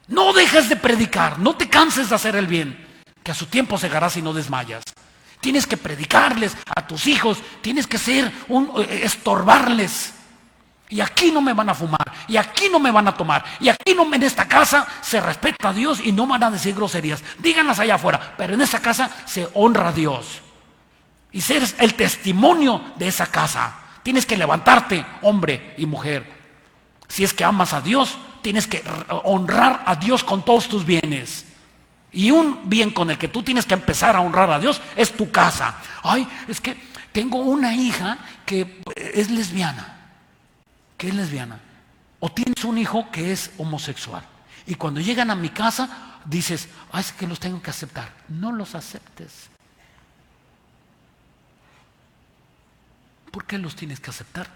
A: No dejes de predicar, no te canses de hacer el bien, que a su tiempo segarás y no desmayas. Tienes que predicarles a tus hijos, tienes que estorbarles. Y aquí no me van a fumar, y aquí no me van a tomar, y aquí no, en esta casa se respeta a Dios y no van a decir groserías. Díganlas allá afuera, pero en esta casa se honra a Dios. Y ser el testimonio de esa casa. Tienes que levantarte, hombre y mujer. Si es que amas a Dios, tienes que honrar a Dios con todos tus bienes. Y un bien con el que tú tienes que empezar a honrar a Dios es tu casa. Ay, es que tengo una hija que es lesbiana. O tienes un hijo que es homosexual. Y cuando llegan a mi casa, dices, ay, es que los tengo que aceptar. No los aceptes. ¿Por qué los tienes que aceptar?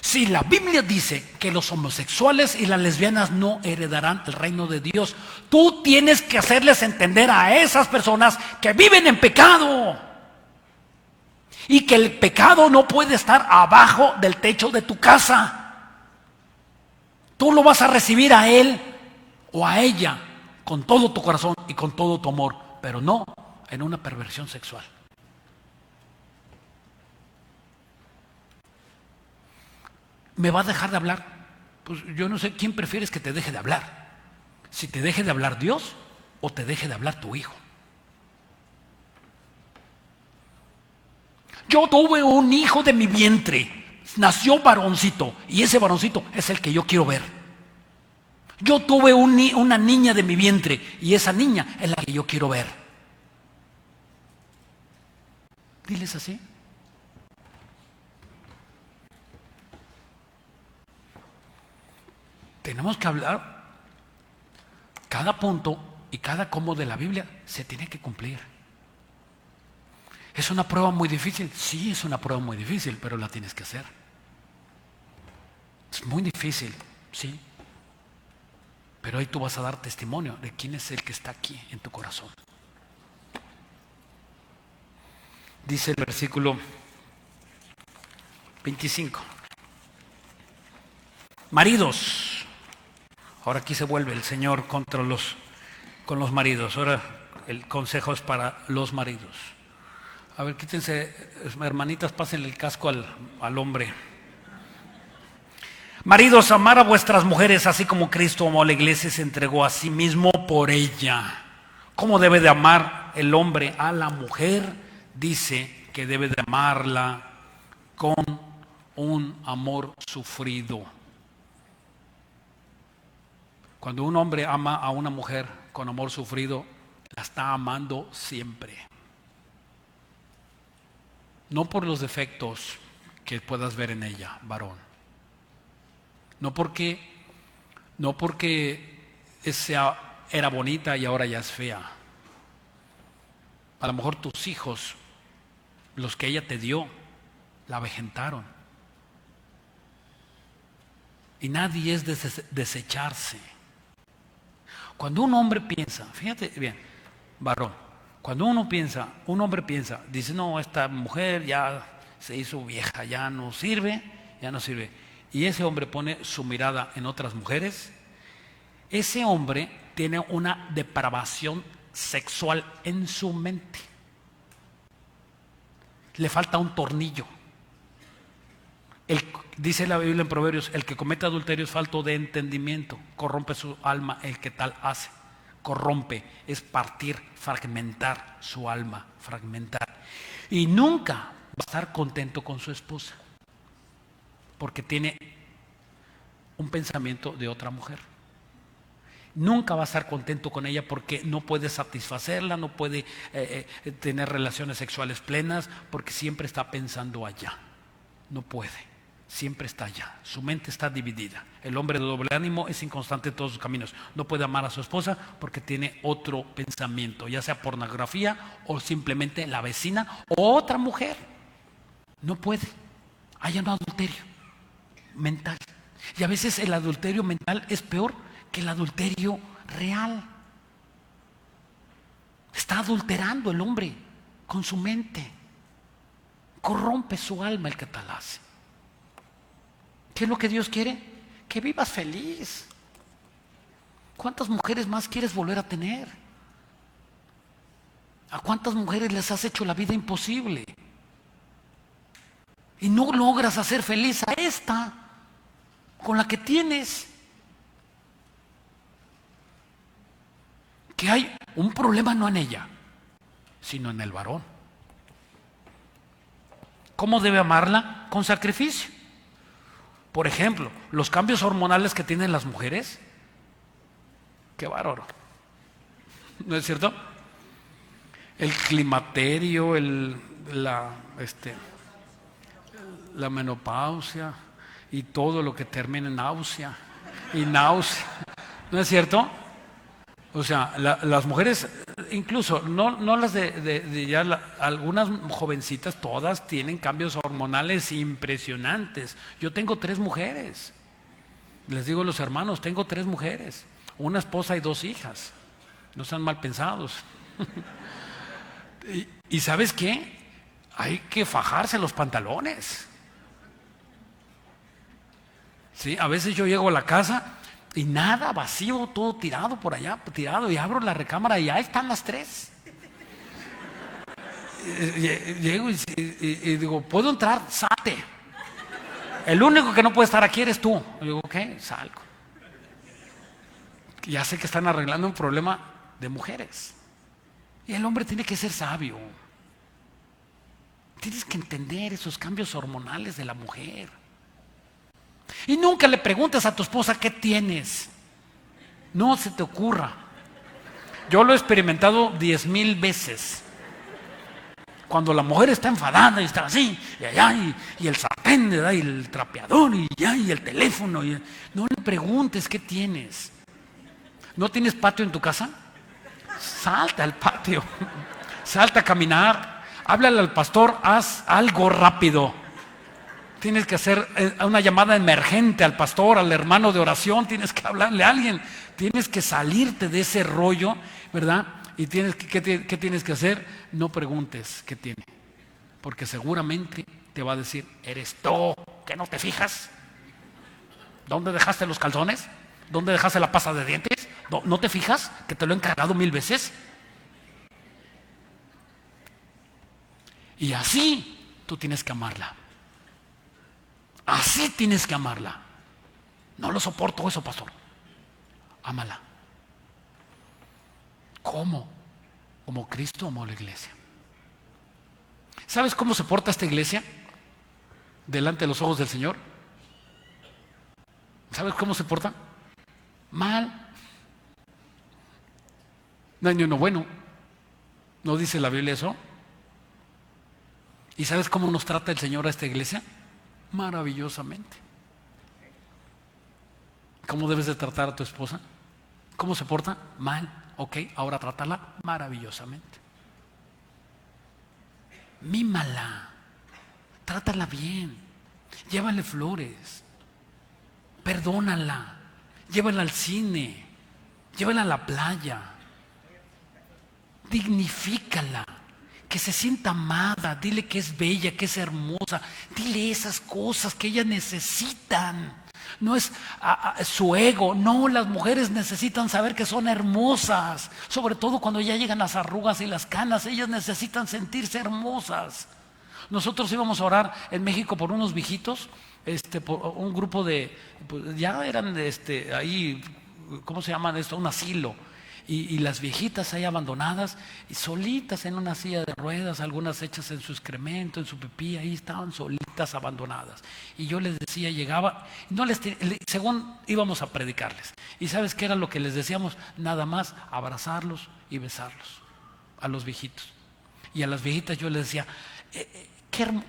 A: Si la Biblia dice que los homosexuales y las lesbianas no heredarán el reino de Dios, tú tienes que hacerles entender a esas personas que viven en pecado y que el pecado no puede estar abajo del techo de tu casa. Tú lo vas a recibir a él o a ella con todo tu corazón y con todo tu amor, pero no en una perversión sexual. ¿Me va a dejar de hablar? Pues yo no sé quién prefieres que te deje de hablar. Si te deje de hablar Dios o te deje de hablar tu hijo. Yo tuve un hijo de mi vientre, nació varoncito, y ese varoncito es el que yo quiero ver. Yo tuve una niña de mi vientre, y esa niña es la que yo quiero ver. Diles así. Tenemos que hablar. Cada punto y cada cómo de la Biblia se tiene que cumplir. ¿Es una prueba muy difícil? Sí, es una prueba muy difícil, pero la tienes que hacer. Es muy difícil, sí. Pero ahí tú vas a dar testimonio de quién es el que está aquí en tu corazón. Dice el versículo 25. Maridos. Ahora aquí se vuelve el Señor con los maridos. Ahora el consejo es para los maridos. A ver, quítense, hermanitas, pásenle el casco al hombre. Maridos, amar a vuestras mujeres así como Cristo amó a la iglesia y se entregó a sí mismo por ella. ¿Cómo debe de amar el hombre a la mujer? Dice que debe de amarla con un amor sufrido. Cuando un hombre ama a una mujer con amor sufrido, la está amando siempre. No por los defectos que puedas ver en ella, varón. No porque era bonita y ahora ya es fea. A lo mejor tus hijos, los que ella te dio, la avejentaron. Y nadie es desecharse. Cuando un hombre piensa, fíjate bien, varón, cuando un hombre piensa, dice, no, esta mujer ya se hizo vieja, ya no sirve. Y ese hombre pone su mirada en otras mujeres, ese hombre tiene una depravación sexual en su mente. Le falta un tornillo. Dice la Biblia en Proverbios, el que comete adulterio es falto de entendimiento, corrompe su alma el que tal hace. Corrompe, es partir, fragmentar su alma, fragmentar. Y nunca va a estar contento con su esposa, porque tiene un pensamiento de otra mujer. Nunca va a estar contento con ella porque no puede satisfacerla, no puede tener relaciones sexuales plenas, porque siempre está pensando allá. No puede. Siempre está allá, su mente está dividida. El hombre de doble ánimo es inconstante en todos sus caminos. No puede amar a su esposa porque tiene otro pensamiento, ya sea pornografía o simplemente la vecina o otra mujer. No puede. Hay un adulterio mental. Y a veces el adulterio mental es peor que el adulterio real. Está adulterando el hombre con su mente. Corrompe su alma el que tal hace. ¿Qué es lo que Dios quiere? Que vivas feliz. ¿Cuántas mujeres más quieres volver a tener? ¿A cuántas mujeres les has hecho la vida imposible? Y no logras hacer feliz a esta, con la que tienes. Que hay un problema no en ella, sino en el varón. ¿Cómo debe amarla? Con sacrificio. Por ejemplo, los cambios hormonales que tienen las mujeres, qué bárbaro, ¿no es cierto? El climaterio, la menopausia y todo lo que termina en náusea y náusea, ¿no es cierto? O sea, las mujeres, incluso no las de ya algunas jovencitas, todas tienen cambios hormonales impresionantes. Yo tengo 3 mujeres. Les digo a los hermanos, tengo 3 mujeres, una esposa y 2 hijas. No sean mal pensados. ¿Y sabes qué? Hay que fajarse los pantalones. ¿Sí? A veces yo llego a la casa y nada, vacío, todo tirado por allá, tirado, y abro la recámara y ahí están las 3. Llego y digo, ¿puedo entrar? Salte. El único que no puede estar aquí eres tú. Y digo, ok, salgo. Ya sé que están arreglando un problema de mujeres. Y el hombre tiene que ser sabio. Tienes que entender esos cambios hormonales de la mujer. Y nunca le preguntes a tu esposa qué tienes. No se te ocurra. Yo lo he experimentado 10,000 veces. Cuando la mujer está enfadada y está así, y allá, y el sartén, ¿verdad? Y el trapeador, y el teléfono. No le preguntes qué tienes. ¿No tienes patio en tu casa? Salta al patio. Salta a caminar. Háblale al pastor, haz algo rápido. Tienes que hacer una llamada emergente al pastor, al hermano de oración, tienes que hablarle a alguien, tienes que salirte de ese rollo, ¿verdad? Y ¿qué tienes que hacer? No preguntes qué tiene, porque seguramente te va a decir, eres tú, que no te fijas. ¿Dónde dejaste los calzones? ¿Dónde dejaste la pasta de dientes? ¿No te fijas que te lo he encargado 1000 veces? Y así tú tienes que amarla. Así tienes que amarla. No lo soporto eso, pastor. Ámala. ¿Cómo? Como Cristo amó a la iglesia. ¿Sabes cómo se porta esta iglesia delante de los ojos del Señor? ¿Sabes cómo se porta? Mal. No hay ni uno bueno. ¿No dice la Biblia eso? ¿Y sabes cómo nos trata el Señor a esta iglesia? Maravillosamente. ¿Cómo debes de tratar a tu esposa? ¿Cómo se porta? Mal. Ok, ahora trátala maravillosamente. Mímala. Trátala bien. Llévale flores. Perdónala. Llévala al cine. Llévala a la playa. Dignifícala. Que se sienta amada, dile que es bella, que es hermosa, dile esas cosas que ellas necesitan. No es su ego, no, las mujeres necesitan saber que son hermosas, sobre todo cuando ya llegan las arrugas y las canas, ellas necesitan sentirse hermosas. Nosotros íbamos a orar en México por unos viejitos un grupo de, pues, ya eran ahí, ¿cómo se llaman esto? Un asilo. Y las viejitas ahí abandonadas y solitas en una silla de ruedas, algunas hechas en su excremento, en su pipí, ahí estaban solitas, abandonadas. Y yo les decía, llegaba, no según íbamos a predicarles. ¿Y sabes qué era lo que les decíamos? Nada más abrazarlos y besarlos a los viejitos. Y a las viejitas yo les decía,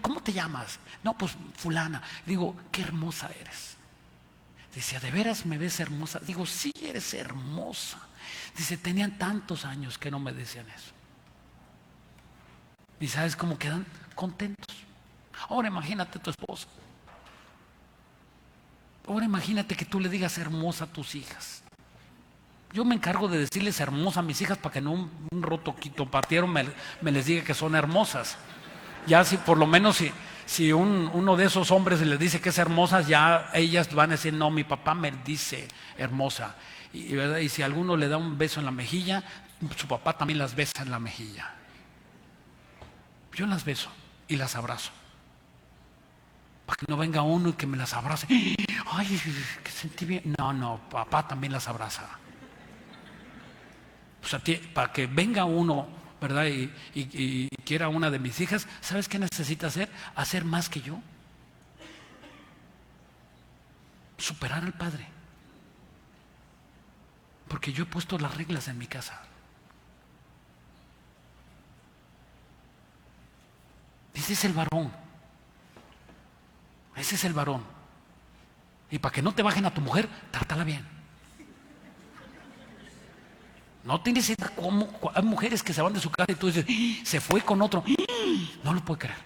A: ¿cómo te llamas? No, pues fulana. Digo, qué hermosa eres. Decía, ¿de veras me ves hermosa? Digo, sí, eres hermosa. Dice, tenían tantos años que no me decían eso. ¿Y sabes cómo quedan? Contentos. Ahora imagínate a tu esposa. Ahora imagínate que tú le digas hermosa a tus hijas. Yo me encargo de decirles hermosa a mis hijas para que no un rotoquito partieron me les diga que son hermosas. Ya si por lo menos si uno de esos hombres les dice que es hermosa, ya ellas van a decir, no, mi papá me dice hermosa. Y si alguno le da un beso en la mejilla, su papá también las besa en la mejilla. Yo las beso y las abrazo. Para que no venga uno y que me las abrace. Ay, que sentí bien. No, papá también las abraza. O sea, para que venga uno, ¿verdad? Y quiera una de mis hijas, ¿sabes qué necesita hacer? Hacer más que yo. Superar al padre. Porque yo he puesto las reglas en mi casa. Ese es el varón. Ese es el varón. Y para que no te bajen a tu mujer, trátala bien. No tienes idea cómo. Hay mujeres que se van de su casa y tú dices, se fue con otro. No lo puedo creer.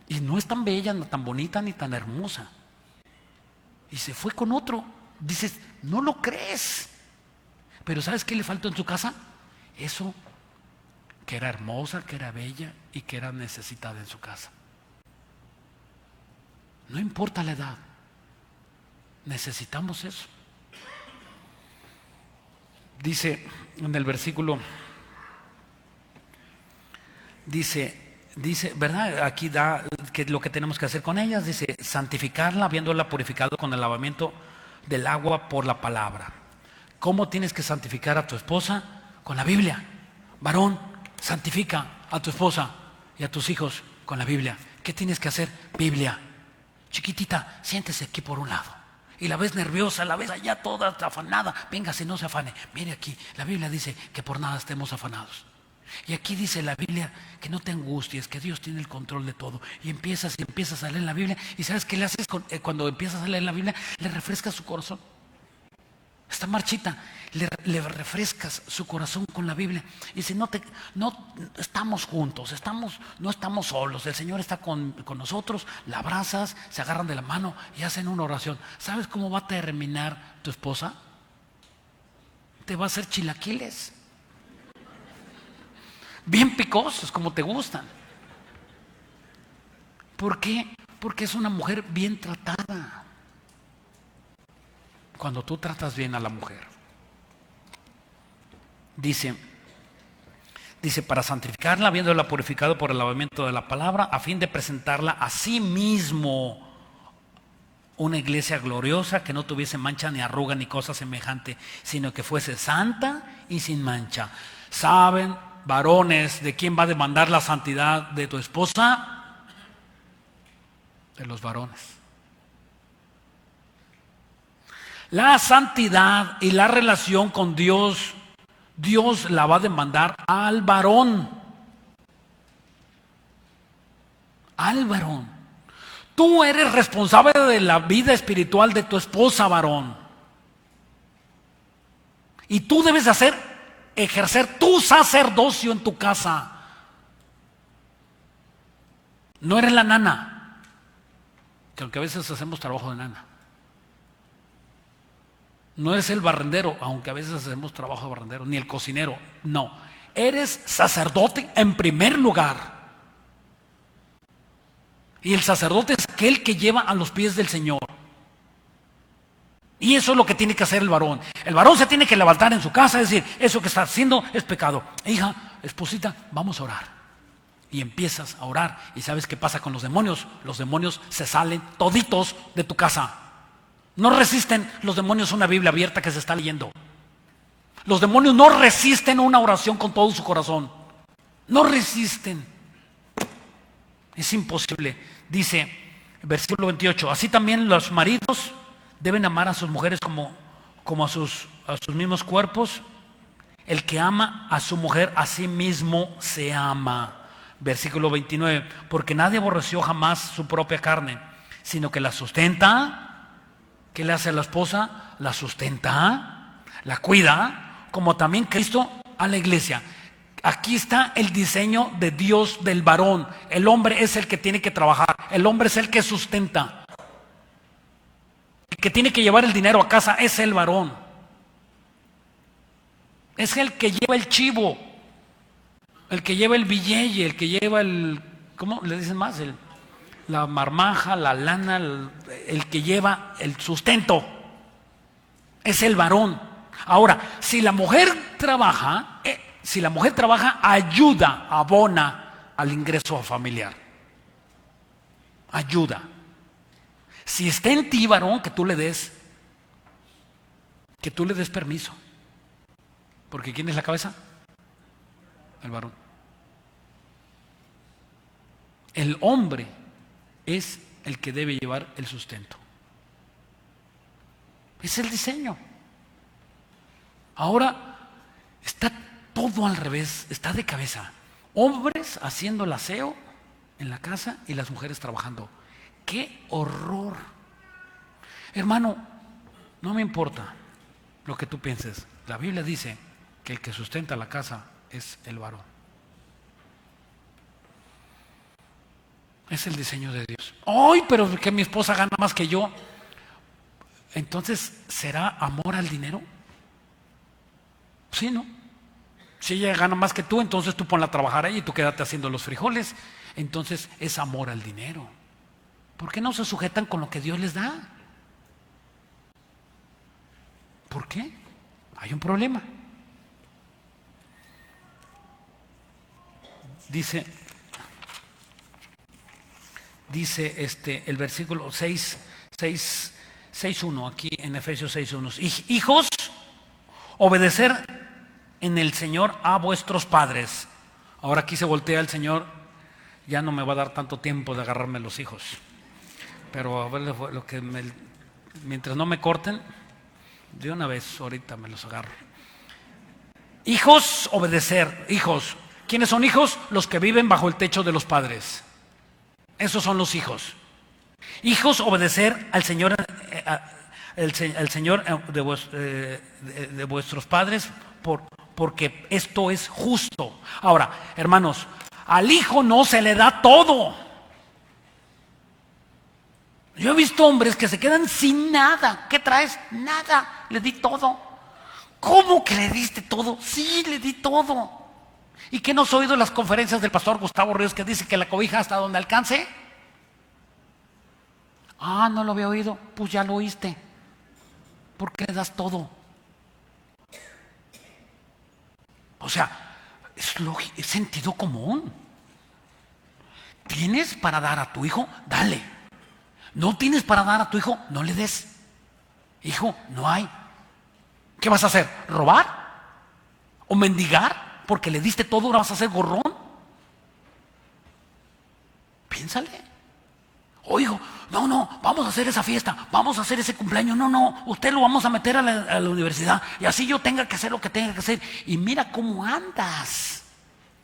A: Y no es tan bella, no tan bonita, ni tan hermosa. Y se fue con otro. Dices, no lo crees. Pero ¿sabes qué le faltó en su casa? Eso, que era hermosa, que era bella y que era necesitada en su casa. No importa la edad, necesitamos eso. Dice en el versículo, dice, ¿verdad? Aquí da que lo que tenemos que hacer con ellas, dice, santificarla habiéndola purificado con el lavamiento del agua por la palabra. ¿Cómo tienes que santificar a tu esposa? Con la Biblia. Varón, santifica a tu esposa y a tus hijos con la Biblia. ¿Qué tienes que hacer? Biblia. Chiquitita, siéntese aquí por un lado. Y la ves nerviosa, la ves allá toda afanada. Véngase, no se afane. Mire aquí, la Biblia dice que por nada estemos afanados. Y aquí dice la Biblia que no te angusties, que Dios tiene el control de todo. Y empiezas a leer la Biblia. ¿Y sabes qué le haces cuando empiezas a leer la Biblia? Le refrescas su corazón. Está marchita, le refrescas su corazón con la Biblia. Y si no estamos juntos, no estamos solos, el Señor está con nosotros, la abrazas, se agarran de la mano y hacen una oración. ¿Sabes cómo va a terminar tu esposa? Te va a hacer chilaquiles. Bien picosos, como te gustan. ¿Por qué? Porque es una mujer bien tratada. Cuando tú tratas bien a la mujer. Dice, para santificarla, habiéndola purificado por el lavamiento de la palabra, a fin de presentarla a sí mismo una iglesia gloriosa, que no tuviese mancha ni arruga ni cosa semejante, sino que fuese santa y sin mancha. ¿Saben, varones, de quién va a demandar la santidad de tu esposa? De los varones. La santidad y la relación con Dios, Dios la va a demandar al varón. Al varón. Tú eres responsable de la vida espiritual de tu esposa, varón. Y tú debes ejercer tu sacerdocio en tu casa. No eres la nana, que aunque a veces hacemos trabajo de nana. No eres el barrendero, aunque a veces hacemos trabajo de barrendero, ni el cocinero, no. Eres sacerdote en primer lugar. Y el sacerdote es aquel que lleva a los pies del Señor. Y eso es lo que tiene que hacer el varón. El varón se tiene que levantar en su casa y decir, eso que está haciendo es pecado. Hija, esposita, vamos a orar. y empiezas a orar. ¿Y sabes qué pasa con los demonios? Los demonios se salen toditos de tu casa. No resisten los demonios una Biblia abierta que se está leyendo. Los demonios no resisten una oración con todo su corazón. No resisten. Es imposible. Dice, versículo 28, así también los maridos deben amar a sus mujeres como a sus mismos cuerpos. El que ama a su mujer, a sí mismo se ama. Versículo 29, porque nadie aborreció jamás su propia carne, sino que la sustenta. ¿Qué le hace a la esposa? La sustenta, la cuida, como también Cristo a la iglesia. Aquí está el diseño de Dios del varón. El hombre es el que tiene que trabajar, el hombre es el que sustenta. El que tiene que llevar el dinero a casa es el varón. Es el que lleva el chivo, el que lleva el billete, el que lleva el, ¿cómo le dicen más? La marmaja, la lana, el que lleva el sustento. Es el varón. Ahora, si la mujer trabaja, ayuda, abona al ingreso familiar. Ayuda. Si está en ti, varón, que tú le des permiso. Porque ¿quién es la cabeza? El varón. El hombre es el que debe llevar el sustento. Es el diseño. Ahora está todo al revés, está de cabeza. Hombres haciendo el aseo en la casa y las mujeres trabajando. ¡Qué horror! Hermano, no me importa lo que tú pienses. La Biblia dice que el que sustenta la casa es el varón. Es el diseño de Dios. ¡Ay, pero que mi esposa gana más que yo! Entonces, ¿será amor al dinero? Sí, ¿no? Si ella gana más que tú, entonces tú ponla a trabajar ahí y tú quédate haciendo los frijoles. Entonces es amor al dinero. ¿Por qué no se sujetan con lo que Dios les da? ¿Por qué? Hay un problema. Dice el versículo 6:1 aquí en Efesios 6:1. Hijos, obedecer en el Señor a vuestros padres. Ahora aquí se voltea el Señor. Ya no me va a dar tanto tiempo de agarrarme los hijos. Pero a ver mientras no me corten, de una vez ahorita me los agarro. Hijos, obedecer. Hijos. ¿Quiénes son hijos? Los que viven bajo el techo de los padres. Esos son los hijos. Hijos, obedecer al Señor, el Señor de vuestros padres, porque esto es justo. Ahora, hermanos, al hijo no se le da todo. Yo he visto hombres que se quedan sin nada. ¿Qué traes? Nada. Le di todo. ¿Cómo que le diste todo? Sí, le di todo. ¿Y qué no has oído en las conferencias del pastor Gustavo Ríos que dice que la cobija hasta donde alcance? Ah, no lo había oído. Pues ya lo oíste. ¿Por qué le das todo? O sea, es sentido común. ¿Tienes para dar a tu hijo? Dale. ¿No tienes para dar a tu hijo? No le des. Hijo, no hay. ¿Qué vas a hacer? ¿Robar? ¿O mendigar? Porque le diste todo, ahora vas a hacer gorrón. Piénsale. O hijo, no, vamos a hacer esa fiesta, vamos a hacer ese cumpleaños. No, usted lo vamos a meter a la universidad y así yo tenga que hacer lo que tenga que hacer. Y mira cómo andas,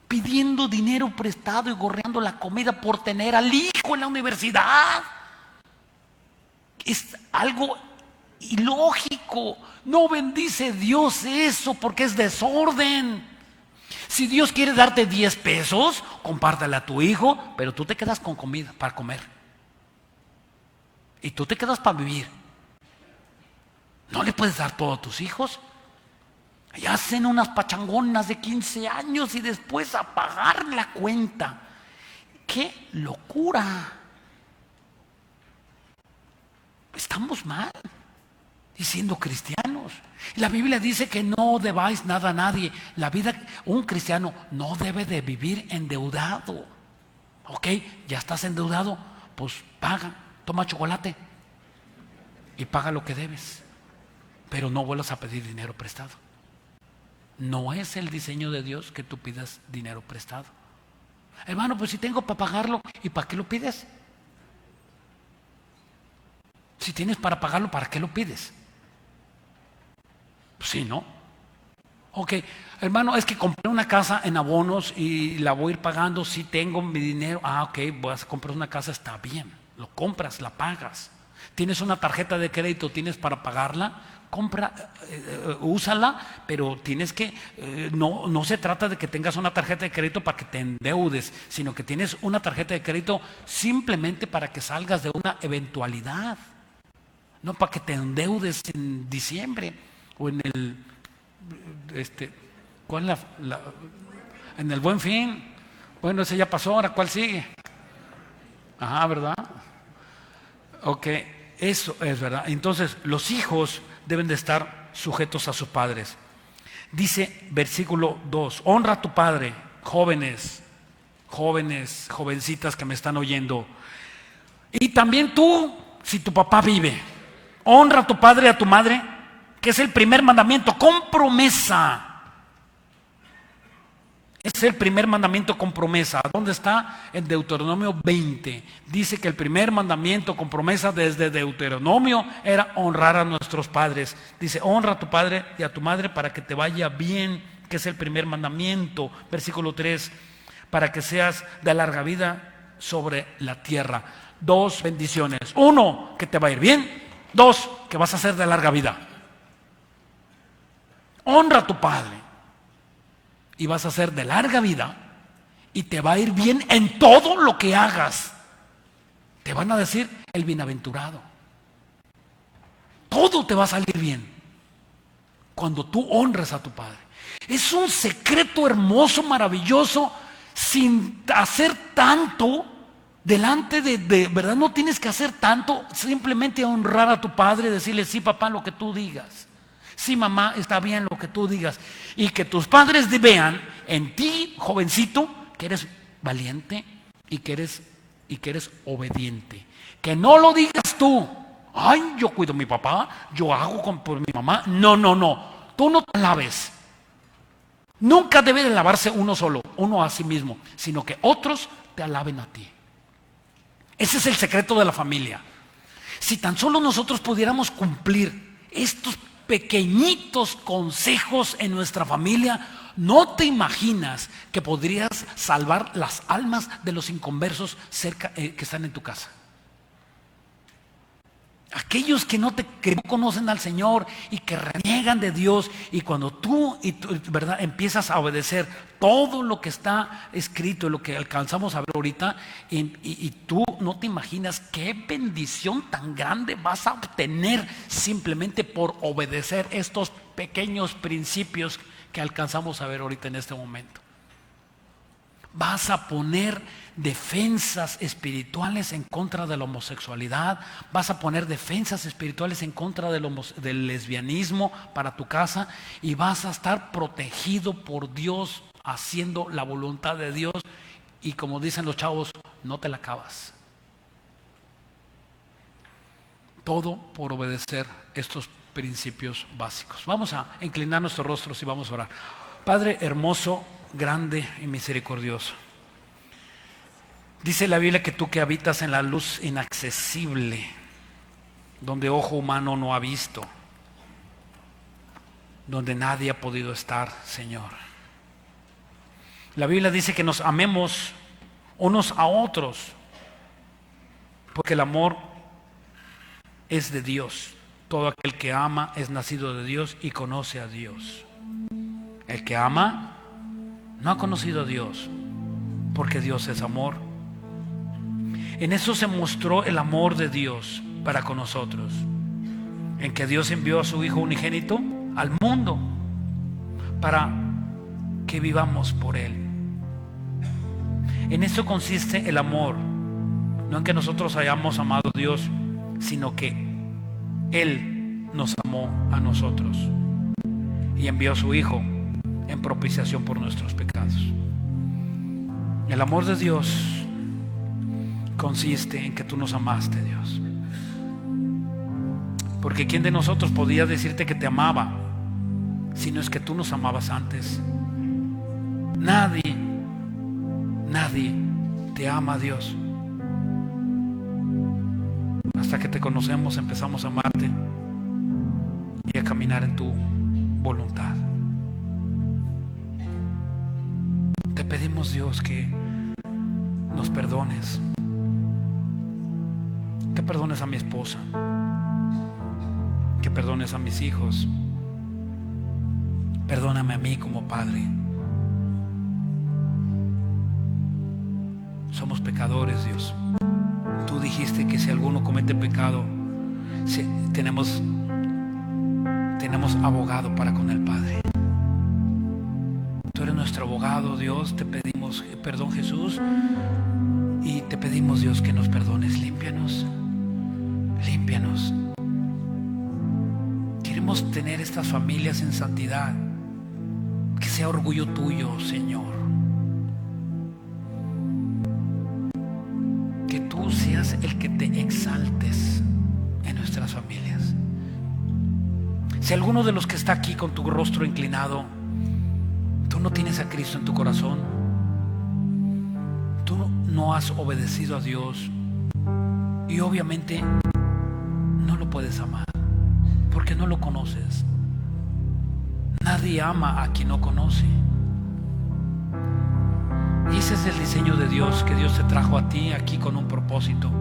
A: pidiendo dinero prestado y gorreando la comida por tener al hijo en la universidad. Es algo ilógico. No bendice Dios eso porque es desorden. Si Dios quiere darte 10 pesos, compártale a tu hijo, pero tú te quedas con comida para comer. Y tú te quedas para vivir. No le puedes dar todo a tus hijos. Y hacen unas pachangonas de 15 años y después a pagar la cuenta. ¡Qué locura! Estamos mal y siendo cristianos. La Biblia dice que no debáis nada a nadie. Un cristiano no debe de vivir endeudado. Ok, ya estás endeudado, pues paga, toma chocolate y paga lo que debes, pero no vuelvas a pedir dinero prestado. No es el diseño de Dios que tú pidas dinero prestado. Hermano, pues si tengo para pagarlo, ¿y para qué lo pides? Si tienes para pagarlo, ¿para qué lo pides? Pues sí, ¿no? Ok, hermano, es que compré una casa en abonos y la voy a ir pagando. Si tengo mi dinero, ok, voy a comprar una casa, está bien. Lo compras, la pagas. Tienes una tarjeta de crédito, tienes para pagarla, compra, úsala, pero tienes que, no se trata de que tengas una tarjeta de crédito para que te endeudes, sino que tienes una tarjeta de crédito simplemente para que salgas de una eventualidad, no para que te endeudes en diciembre o en el, ¿cuál es en el Buen Fin? Bueno, ese ya pasó, ahora ¿cuál sigue? Ajá, ¿verdad? Ok, eso es verdad. Entonces, los hijos deben de estar sujetos a sus padres. Dice versículo 2, honra a tu padre, jóvenes, jovencitas que me están oyendo. Y también tú, si tu papá vive, honra a tu padre y a tu madre, que es el primer mandamiento, con promesa. Es el primer mandamiento con promesa. ¿Dónde está? En Deuteronomio 20. Dice que el primer mandamiento con promesa desde Deuteronomio era honrar a nuestros padres. Dice, honra a tu padre y a tu madre para que te vaya bien, que es el primer mandamiento. Versículo 3, para que seas de larga vida sobre la tierra. 2 bendiciones. 1, que te va a ir bien. 2, que vas a ser de larga vida. Honra a tu padre y vas a ser de larga vida y te va a ir bien en todo lo que hagas. Te van a decir el bienaventurado. Todo te va a salir bien cuando tú honres a tu padre. Es un secreto hermoso, maravilloso, sin hacer tanto delante de verdad. No tienes que hacer tanto, simplemente honrar a tu padre y decirle, sí papá, lo que tú digas. Sí, mamá, está bien lo que tú digas. Y que tus padres vean en ti, jovencito, que eres valiente y que eres obediente. Que no lo digas tú. Ay, yo cuido a mi papá, yo hago por mi mamá. No. Tú no te laves. Nunca debe de lavarse uno solo, uno a sí mismo, sino que otros te alaben a ti. Ese es el secreto de la familia. Si tan solo nosotros pudiéramos cumplir estos pequeñitos consejos en nuestra familia, no te imaginas que podrías salvar las almas de los inconversos cerca, que están en tu casa. Aquellos que no conocen al Señor y que reniegan de Dios, y cuando tú ¿verdad?, empiezas a obedecer todo lo que está escrito, lo que alcanzamos a ver ahorita, y tú no te imaginas qué bendición tan grande vas a obtener simplemente por obedecer estos pequeños principios que alcanzamos a ver ahorita en este momento. Vas a poner defensas espirituales en contra de la homosexualidad, vas a poner defensas espirituales en contra del lesbianismo para tu casa, y vas a estar protegido por Dios haciendo la voluntad de Dios, y como dicen los chavos, no te la acabas. Todo por obedecer estos principios básicos. Vamos a inclinar nuestros rostros y vamos a orar. Padre hermoso, grande y misericordioso, dice la Biblia que tú que habitas en la luz inaccesible, donde ojo humano no ha visto, donde nadie ha podido estar, Señor. La Biblia dice que nos amemos unos a otros, porque el amor es de Dios. Todo aquel que ama es nacido de Dios y conoce a Dios. El que ama no ha conocido a Dios, porque Dios es amor. En eso se mostró el amor de Dios para con nosotros, en que Dios envió a su Hijo unigénito al mundo para que vivamos por Él. En eso consiste el amor, no en que nosotros hayamos amado a Dios, sino que Él nos amó a nosotros y envió a su Hijo en propiciación por nuestros pecados. El amor de Dios consiste en que tú nos amaste, Dios. Porque ¿quién de nosotros podía decirte que te amaba si no es que tú nos amabas antes? Nadie te ama, Dios. Hasta que te conocemos, empezamos a amarte y a caminar en tu voluntad. Te pedimos, Dios, que nos perdones, que perdones a mi esposa, que perdones a mis hijos. Perdóname a mí como padre. Somos pecadores, Dios. Tú dijiste que si alguno comete pecado, tenemos abogado para con el Padre. Tú eres nuestro abogado, Dios. Te pedimos perdón, Jesús, y te pedimos, Dios, que nos perdones. Límpianos. Queremos tener estas familias en santidad, que sea orgullo tuyo, Señor. Que tú seas el que te exaltes en nuestras familias. Si alguno de los que está aquí con tu rostro inclinado, tú no tienes a Cristo en tu corazón, tú no has obedecido a Dios y obviamente no lo puedes amar porque no lo conoces. Nadie ama a quien no conoce. Y ese es el diseño de Dios, que Dios te trajo a ti aquí con un propósito.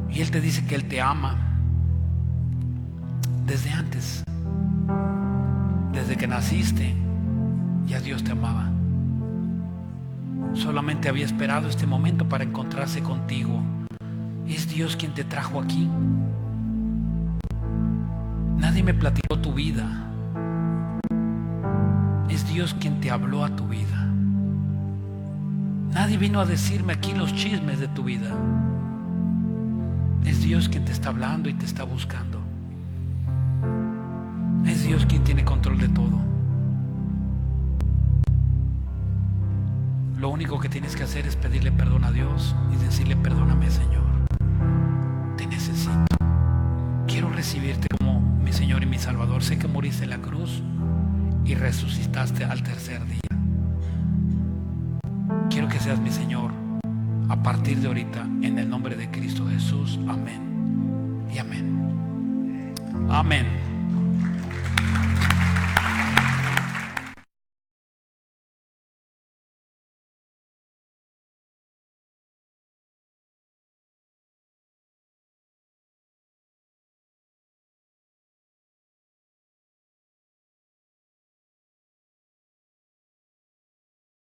A: Y Él te dice que Él te ama desde antes. Desde que naciste, ya Dios te amaba. Solamente había esperado este momento para encontrarse contigo. Es Dios quien te trajo aquí. Nadie me platicó tu vida. Es Dios quien te habló a tu vida. Nadie vino a decirme aquí los chismes de tu vida. Es Dios quien te está hablando y te está buscando. Es Dios quien tiene control de todo. Lo único que tienes que hacer es pedirle perdón a Dios y decirle: perdóname, Señor, te necesito. Quiero recibirte como mi Señor y mi Salvador. Sé que moriste en la cruz y resucitaste al tercer día. Quiero que seas mi Señor a partir de ahorita, en el nombre de Cristo Jesús. Amén y amén. Amén.